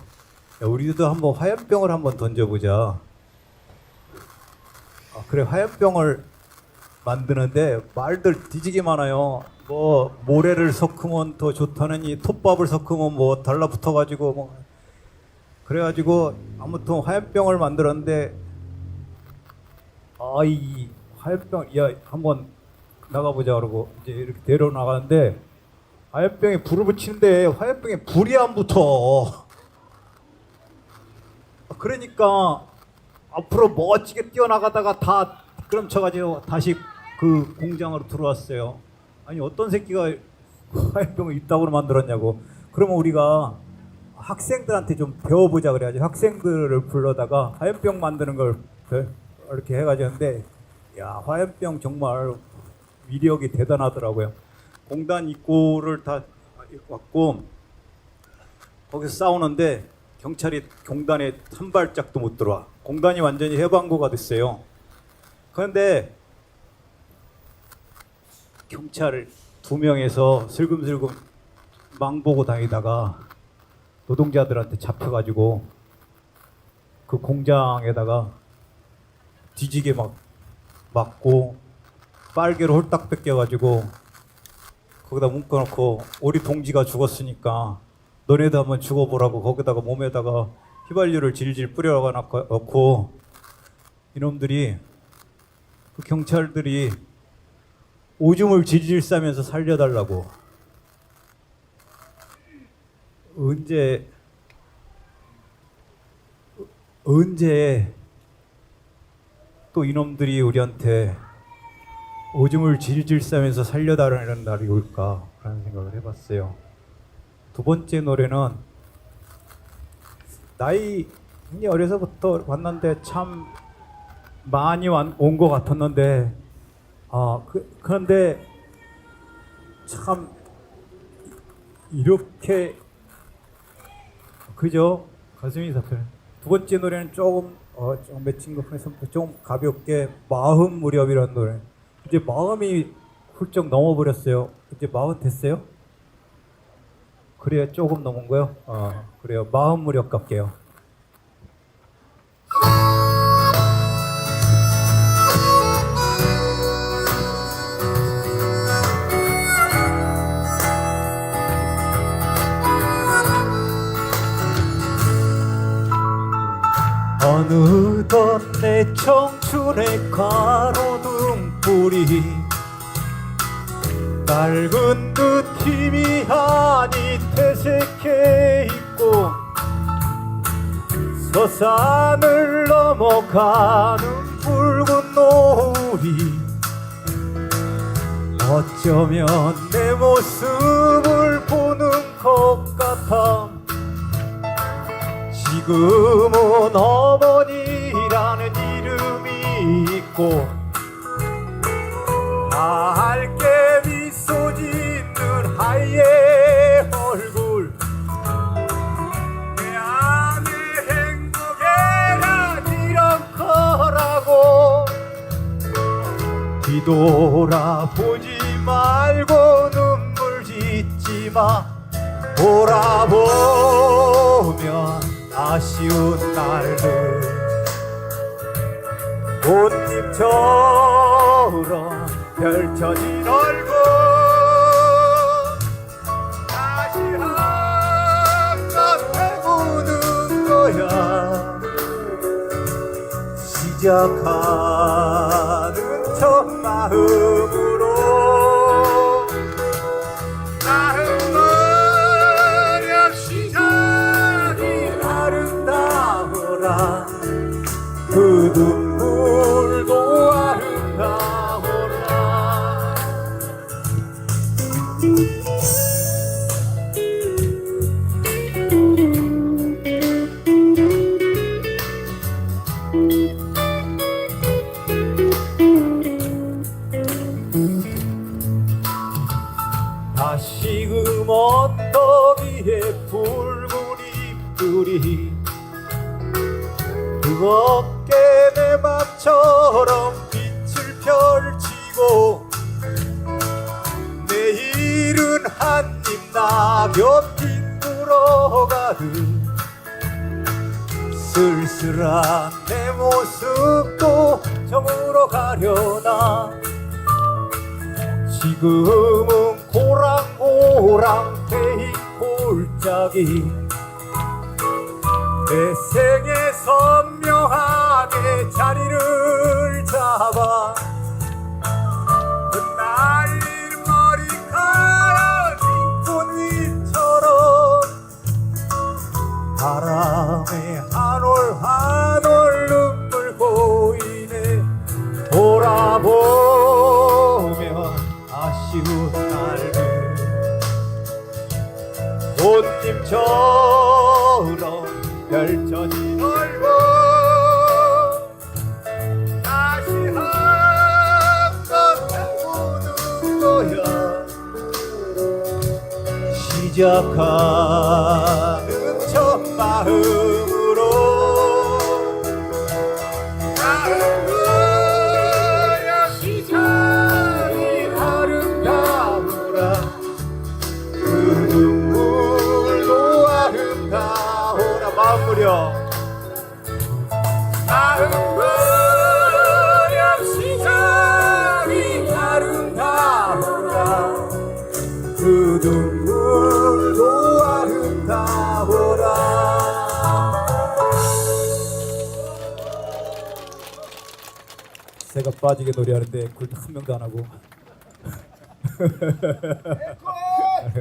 야, 우리도 한번 화염병을 한번 던져보자. 그래 화염병을 만드는데 말들 뒤지게 많아요. 뭐 모래를 섞으면 더 좋다느니 톱밥을 섞으면 뭐 달라붙어가지고 뭐 그래가지고 아무튼 화염병을 만들었는데 이 화염병 야 한번 나가보자 그러고 이제 이렇게 데려 나가는데 화염병에 불을 붙이는데 화염병에 불이 안 붙어. 그러니까 앞으로 멋지게 뛰어나가다가 다 끌어쳐가지고 다시 그 공장으로 들어왔어요. 아니 어떤 새끼가 화염병을 이따구로 만들었냐고. 그러면 우리가 학생들한테 좀 배워보자 그래가지고 학생들을 불러다가 화염병 만드는 걸 이렇게 해가지고 했는데 야 화염병 정말 위력이 대단하더라고요. 공단 입구를 다 왔고 거기서 싸우는데 경찰이 공단에 한 발짝도 못 들어와. 공단이 완전히 해방구가 됐어요. 그런데 경찰 2명에서 슬금슬금 망보고 다니다가 노동자들한테 잡혀가지고 그 공장에다가 뒤지게 막 맞고 빨개로 홀딱 뺏겨가지고 거기다 묶어놓고 우리 동지가 죽었으니까 너네도 한번 죽어보라고 거기다가 몸에다가 휘발유를 질질 뿌려놓고 이놈들이 그 경찰들이 오줌을 질질 싸면서 살려달라고. 언제 또 이놈들이 우리한테 오줌을 질질 싸면서 살려달라는 날이 올까 라는 생각을 해봤어요. 두 번째 노래는 나이 굉장히 어려서부터 왔는데 참 많이 온 것 같았는데 그런데 참 이렇게 그죠? 가슴이 잡혀요. 두 번째 노래는 조금 맺힌 것 중에서 좀 가볍게 마흔 무렵이라는 노래. 이제 마음이 훌쩍 넘어버렸어요. 이제 마흔 됐어요? 그래 조금 넘은 거요? 그래요. 마흔 무렵 갈게요. 어느덧 내 청춘의 가로등불이 낡은 듯 희미하니 퇴색해 있고 서산을 넘어가는 붉은 노을이 어쩌면 내 모습을 보는 것 같아. 지금은 어머니라는 이름이 있고 밝게 미소 짓는 하얘 얼굴 내 안의 행복에란 이런 거라고. 뒤돌아보지 말고 눈물 짓지 마. 돌아보면 아쉬운 날들 꽃잎처럼 펼쳐진 얼굴 다시 한번 해보는 거야. 시작하는 첫 마음으로 그 눈물도 아름다워라. 다시금 언덕 위에 붉은 잎들이 뜨겁게 내 맘처럼 빛을 펼치고 내일은 한입 낙엽 뒹굴어가듯 쓸쓸한 내 모습도 저물어 가려나 지금은 고랑고랑 패인 골짜기 내 생에 선명하게 자리를 잡아 흩날린 머리카락 꽃잎처럼 바람에 한 올 한 올 눈물 고이네 돌아보면 아쉬운 날들 꽃잎처럼 펼쳐진 얼굴 다시 한번 보는 거야 시작하는 첫 마음으로 나는 그냥 시작이 아름다우라 그 눈물도 아름다우라 마무려 나는 그냥 시작이 아름다우라 그 눈물도 아름다우라 새가 빠지게 노래하는데 굴도 한 명도 안 하고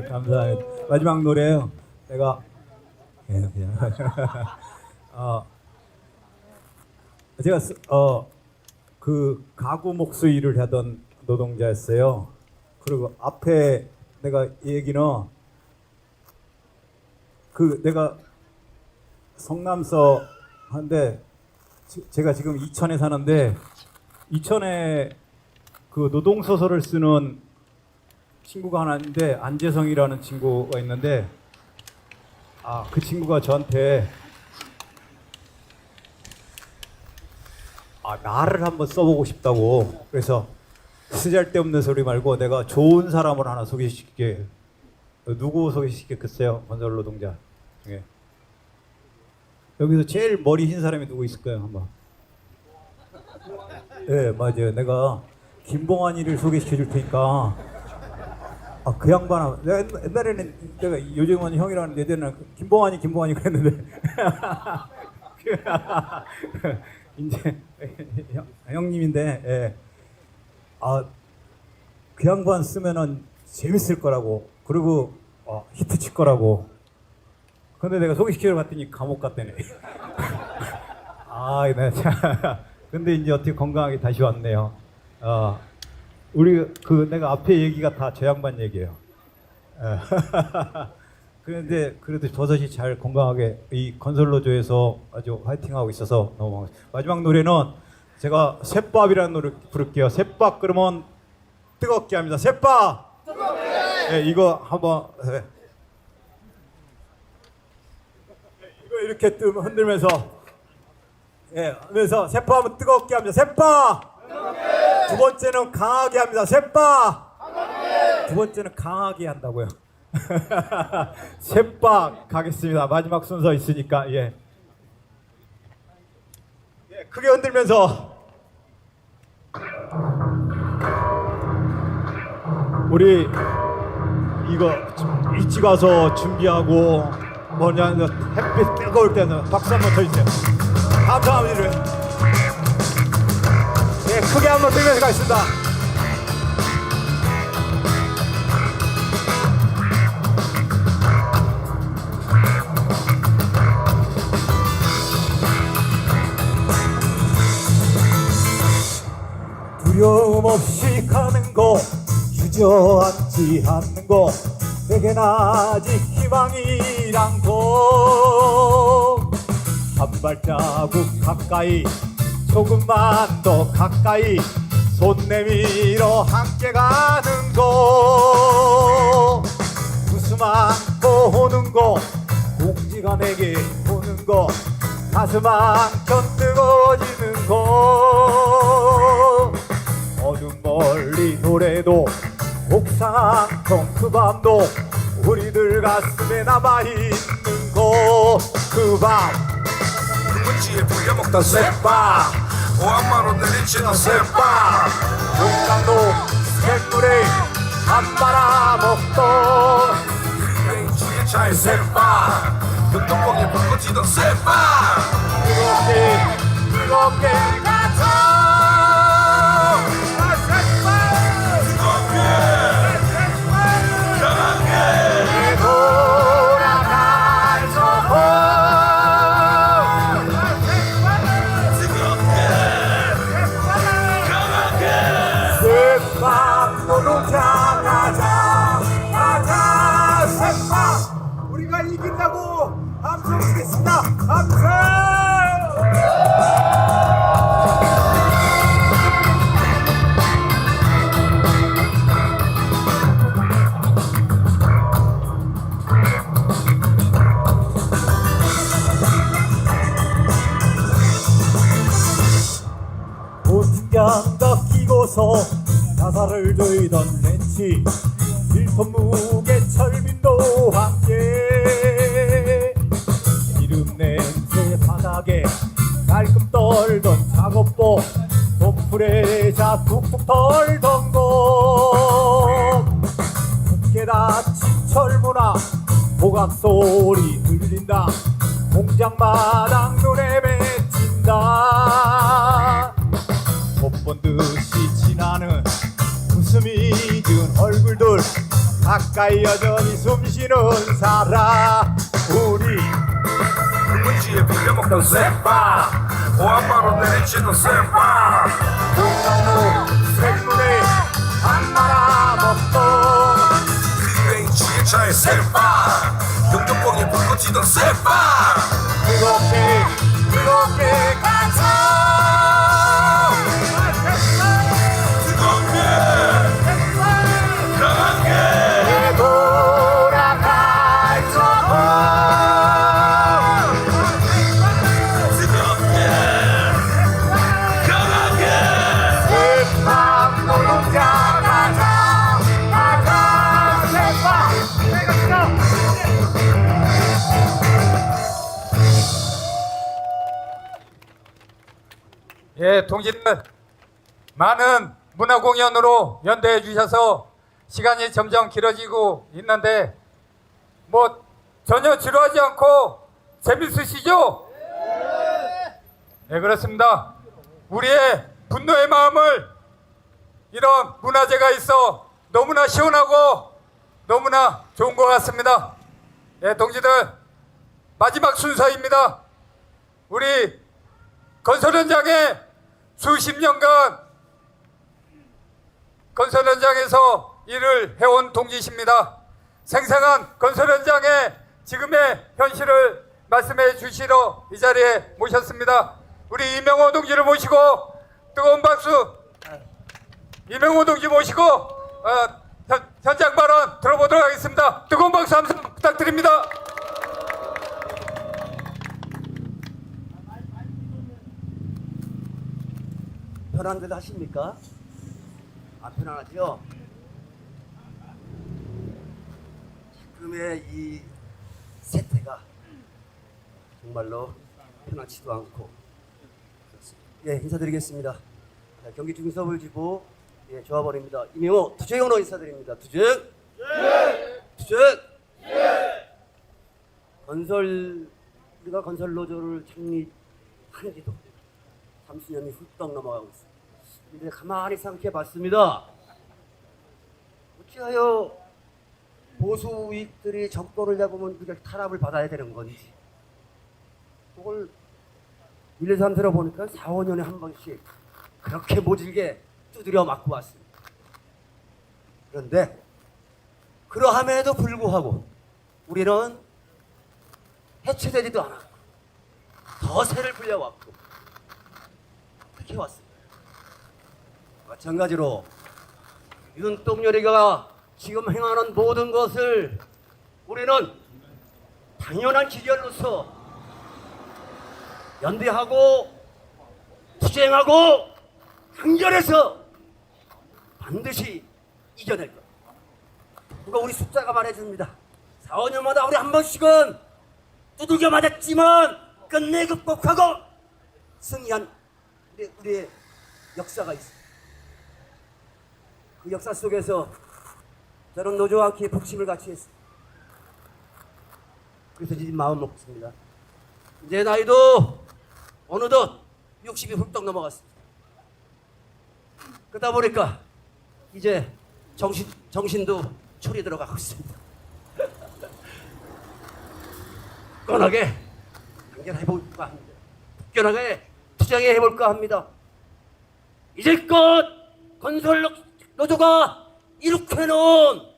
감사해요. 마지막 노래예요. 내가 제가 그 가구 목수 일을 하던 노동자였어요. 그리고 앞에 내가 얘기는 그 내가 성남서 한데 제가 지금 이천에 사는데 이천에 그 노동소설을 쓰는 친구가 하나 있는데 안재성이라는 친구가 있는데 그 친구가 저한테 나를 한번 써보고 싶다고 그래서 쓰잘데없는 소리 말고 내가 좋은 사람을 하나 소개시킬게. 누구 소개시켰겠어요? 건설 노동자 중에 여기서 제일 머리 흰 사람이 누구 있을까요? 한번. 네 맞아요. 내가 김봉환이를 소개시켜 줄 테니까 그 양반아 내가 옛날에는 내가 요즘은 형이라는데 예전에는 김봉환이 그랬는데 이제 형님인데 예. 그 양반 쓰면은 재밌을 거라고 그리고 히트 칠 거라고 근데 내가 소개시키러 갔더니 감옥 갔다네. 네, 근데 이제 어떻게 건강하게 다시 왔네요. 우리 내가 앞에 얘기가 다 저 양반 얘기예요. 그런데 그래도 버섯이 잘 건강하게 이 건설노조에서 아주 화이팅하고 있어서 너무 반갑습니다. 마지막 노래는 제가 셋밥이라는 노래 부를게요. 셋밥 그러면 뜨겁게 합니다. 셋밥. 네, 이거 한번 이거 이렇게 흔들면서 하면서 셋밥은 뜨겁게 합니다. 셋밥. 두 번째는 강하게 합니다. 셋밥. 두 번째는 강하게 한다고요. 셋밥 가겠습니다. 마지막 순서 있으니까 크게 흔들면서 우리 이거 일찍 와서 준비하고 햇빛 뜨거울 때는 박수 한번 쳐주세요. 감사합니다. 크게 한번 들면서 가겠습니다. 두려움 없이 가는 거 주저앉지 않는 거 내겐 아직 희망이란 거 한 발자국 가까이 조금만 더 가까이 손 내밀어 함께 가는 거 웃음 안고 오는 거 공지가 내게 오는 거 가슴 한켠 뜨거워지는 거 어둠 멀리 노래도 옥상 한평 그 밤도 우리들 가슴에 남아있는 거 그 밤 묵은지에 불려먹던 쇠빵 오한마로 내리치던 쇠빵 용강로 샘물에 한 말아먹던 주차의 쇠빵 교통공에 벚꽃지던 쇠빵 뜨겁게 가자 돌아갈 저거 새빵 노동자 가자 새빵 우리가 이긴다고 함성치겠습니다 함성 보충경도 끼고서 자살을 조이던 렌치 1톤 무게 철빈도 함께 기름 냄새 바닥에 깔끔 떨던 작업복 도프레자 툭툭 털던 곳 굳게 닫힌 철문화 보각 소리 들린다 공장마당 눈에 맺힌다 못 본 듯이 지나는 웃음이 지은 얼굴들 가까이 여전히 숨쉬는 사람 우리 묵은지에 불려먹던 쇠빵 오한마로 내리치던 쇠빵 용강로 샘물에 한 말아먹던 주차의 쇠빵 교통공에 벚꽃지던 쇠빵 뜨겁게 가자 돌아갈 저거 새빵 노동자 가자 새빵 예, 동지들 많은 문화 공연으로 연대해 주셔서 시간이 점점 길어지고 있는데 뭐 전혀 지루하지 않고 재밌으시죠? 네, 그렇습니다. 우리의 분노의 마음을 이런 문화재가 있어 너무나 시원하고 너무나 좋은 것 같습니다. 예, 동지들 마지막 순서입니다. 우리 건설 현장에 수십 년간 건설 현장에서 일을 해온 동지십니다. 생생한 건설 현장의 지금의 현실을 말씀해 주시러 이 자리에 모셨습니다. 우리 이명호 동지를 모시고 뜨거운 박수. 이명호 동지 모시고 현장 발언 들어보도록 하겠습니다. 뜨거운 박수 함성 부탁드립니다. 편안들 하십니까? 안 편안하죠? 지금의 이 세태가 정말로 편안치도 않고 그렇습니다. 예, 인사드리겠습니다. 자, 경기 중서불지부 조합원입니다. 이명호 투쟁으로 인사드립니다. 투쟁! 예! 투쟁! 예! 우리가 건설 노조를 창립한 지도 30년이 훌쩍 넘어가고 있습니다. 근데 가만히 생각해 봤습니다. 어찌하여 보수 우익들이 정권을 잡으면 그게 탄압을 받아야 되는 건지 그걸 1, 2, 3 들어보니까 4, 5년에 한 번씩 그렇게 모질게 두드려 맞고 왔습니다. 그런데 그러함에도 불구하고 우리는 해체되지도 않았고 거세를 불려왔고 그렇게 왔습니다. 마찬가지로 윤동열이가 지금 행하는 모든 것을 우리는 당연한 기결로서 연대하고 투쟁하고 단결해서 반드시 이겨낼 것. 그거 우리 숫자가 말해줍니다. 4, 5년마다 우리 한 번씩은 두들겨 맞았지만 끝내 극복하고 승리한 우리의 역사가 있습니다. 그 역사 속에서 저는 노조와 함께 복심을 같이 했습니다. 그래서 이제 마음 먹습니다. 이제 나이도 어느덧 60이 훌쩍 넘어갔습니다. 그러다 보니까 이제 정신도 철이 들어가고 있습니다. 굳건하게 단결해볼까 합니다. 굳건하게 투쟁해볼까 합니다. 이제껏 건설 노조가 이룩해놓은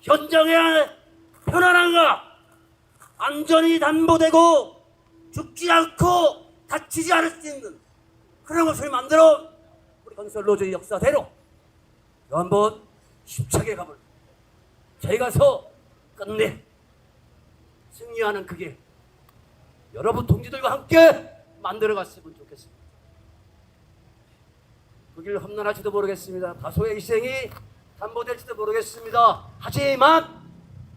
현장의 편안함과 안전이 담보되고 죽지 않고 다치지 않을 수 있는 그런 것을 만들어 우리 건설 노조의 역사대로 또 한번 힘차게 가볼 저희 가서 끝내 승리하는 그게 여러분 동지들과 함께 만들어갔으면 좋겠습니다. 그 길 험난할지도 모르겠습니다. 다소의 희생이 담보될지도 모르겠습니다. 하지만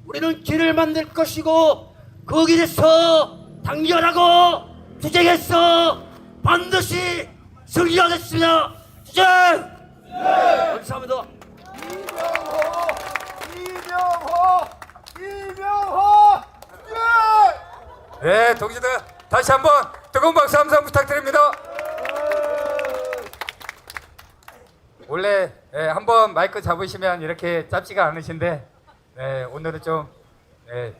우리는 길을 만들 것이고 그 길에서 단결하고 투쟁해서 반드시 승리하겠습니다. 투쟁! 감사합니다. 이명호! 네, 동지들 다시 한번 뜨거운 박수 함성 부탁드립니다. 원래 한번 마이크 잡으시면 이렇게 짧지가 않으신데 오늘은 좀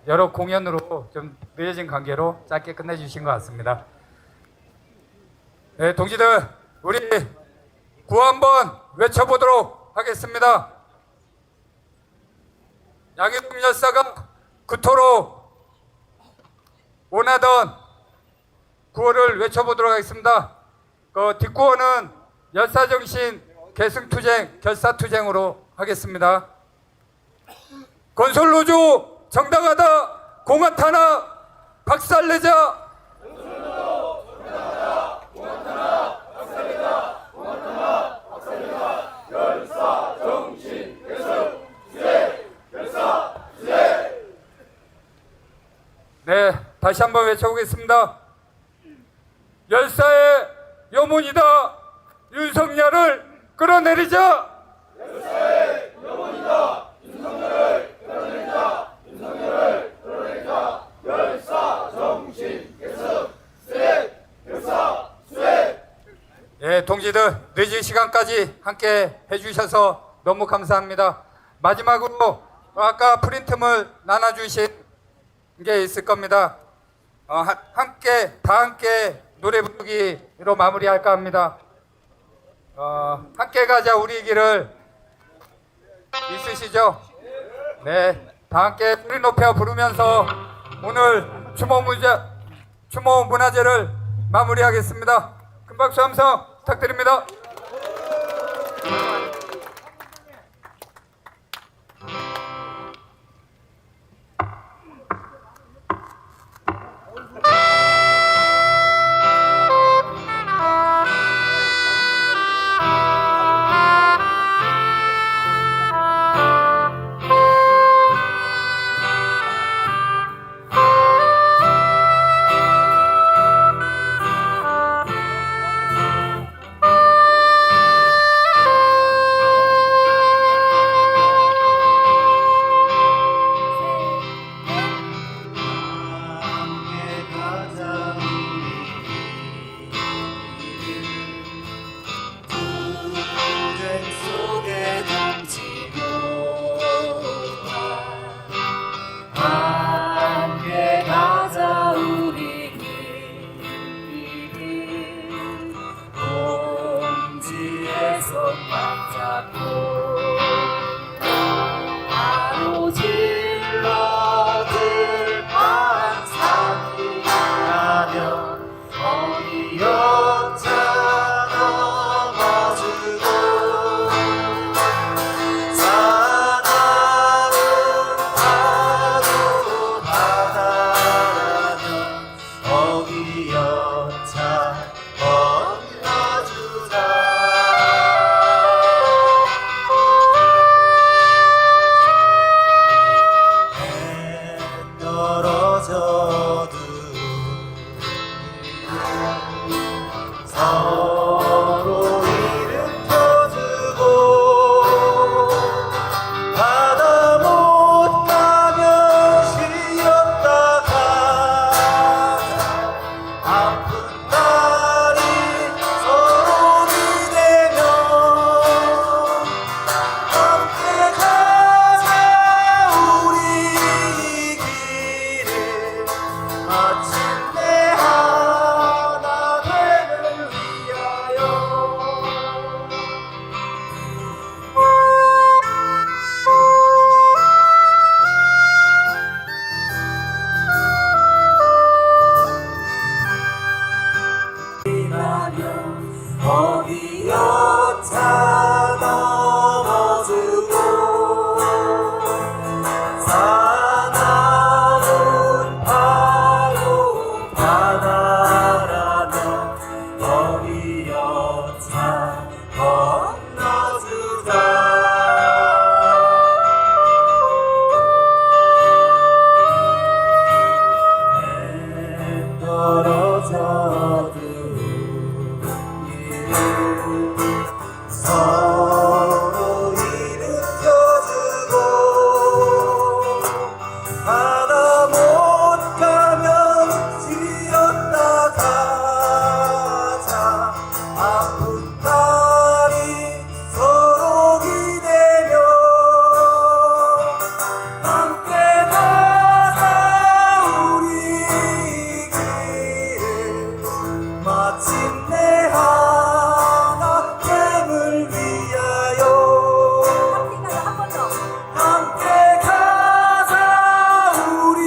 여러 공연으로 좀 늦어진 관계로 짧게 끝내주신 것 같습니다. 동지들 우리 구호 한번 외쳐보도록 하겠습니다. 양희동 열사가 그토록 원하던 구호를 외쳐보도록 하겠습니다. 그 뒷구호는 열사정신 계승투쟁 결사투쟁으로 하겠습니다. 건설노조 정당하다 공안탄압 박살내자. 네, 다시 한번 외쳐보겠습니다. 열사의 여문이다 윤석열을 끌어내리자. 열사의 영혼이다 윤석열을 끌어내리자. 윤석열을 끌어내리자. 열사 정신 계승 수행 열사 수행. 예, 동지들 늦은 시간까지 함께 해주셔서 너무 감사합니다. 마지막으로 아까 프린트물 나눠주신 게 있을 겁니다. 함께 노래 부르기로 마무리할까 합니다. 함께 가자 우리 길을 있으시죠? 네, 다 함께 소리 높여 부르면서 오늘 추모 문화제를 마무리하겠습니다. 큰 박수 함성 부탁드립니다. 거기 여차 넘어주고 사나운 바로 바다라며 거기 여차 건너주자. 떨어져도 서로 일으켜주고 하나 못 가면 쉬었다 가자. 아픈 다리 서로 기대며 함께 가자. 우리 길을 마침내 하나님을 위하여 함께 가자. 우리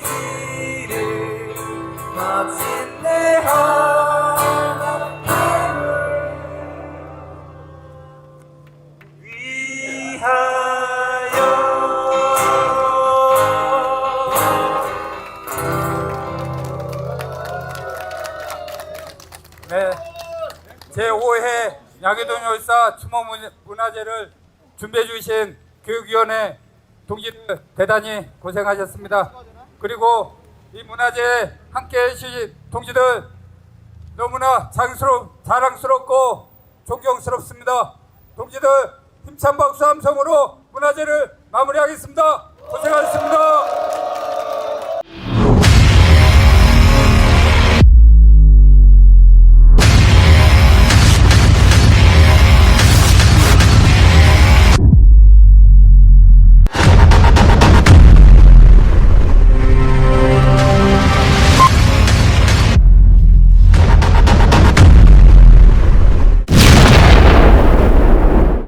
길을 마침내 하나님을 위하여. 네, 제5회 양해동 열사 추모 문화제를 준비해 주신 교육위원회 동지들 대단히 고생하셨습니다. 그리고 이 문화제에 함께해 주신 동지들 너무나 자랑스럽고 존경스럽습니다. 동지들 힘찬 박수 함성으로 문화제를 마무리하겠습니다. 고생하셨습니다.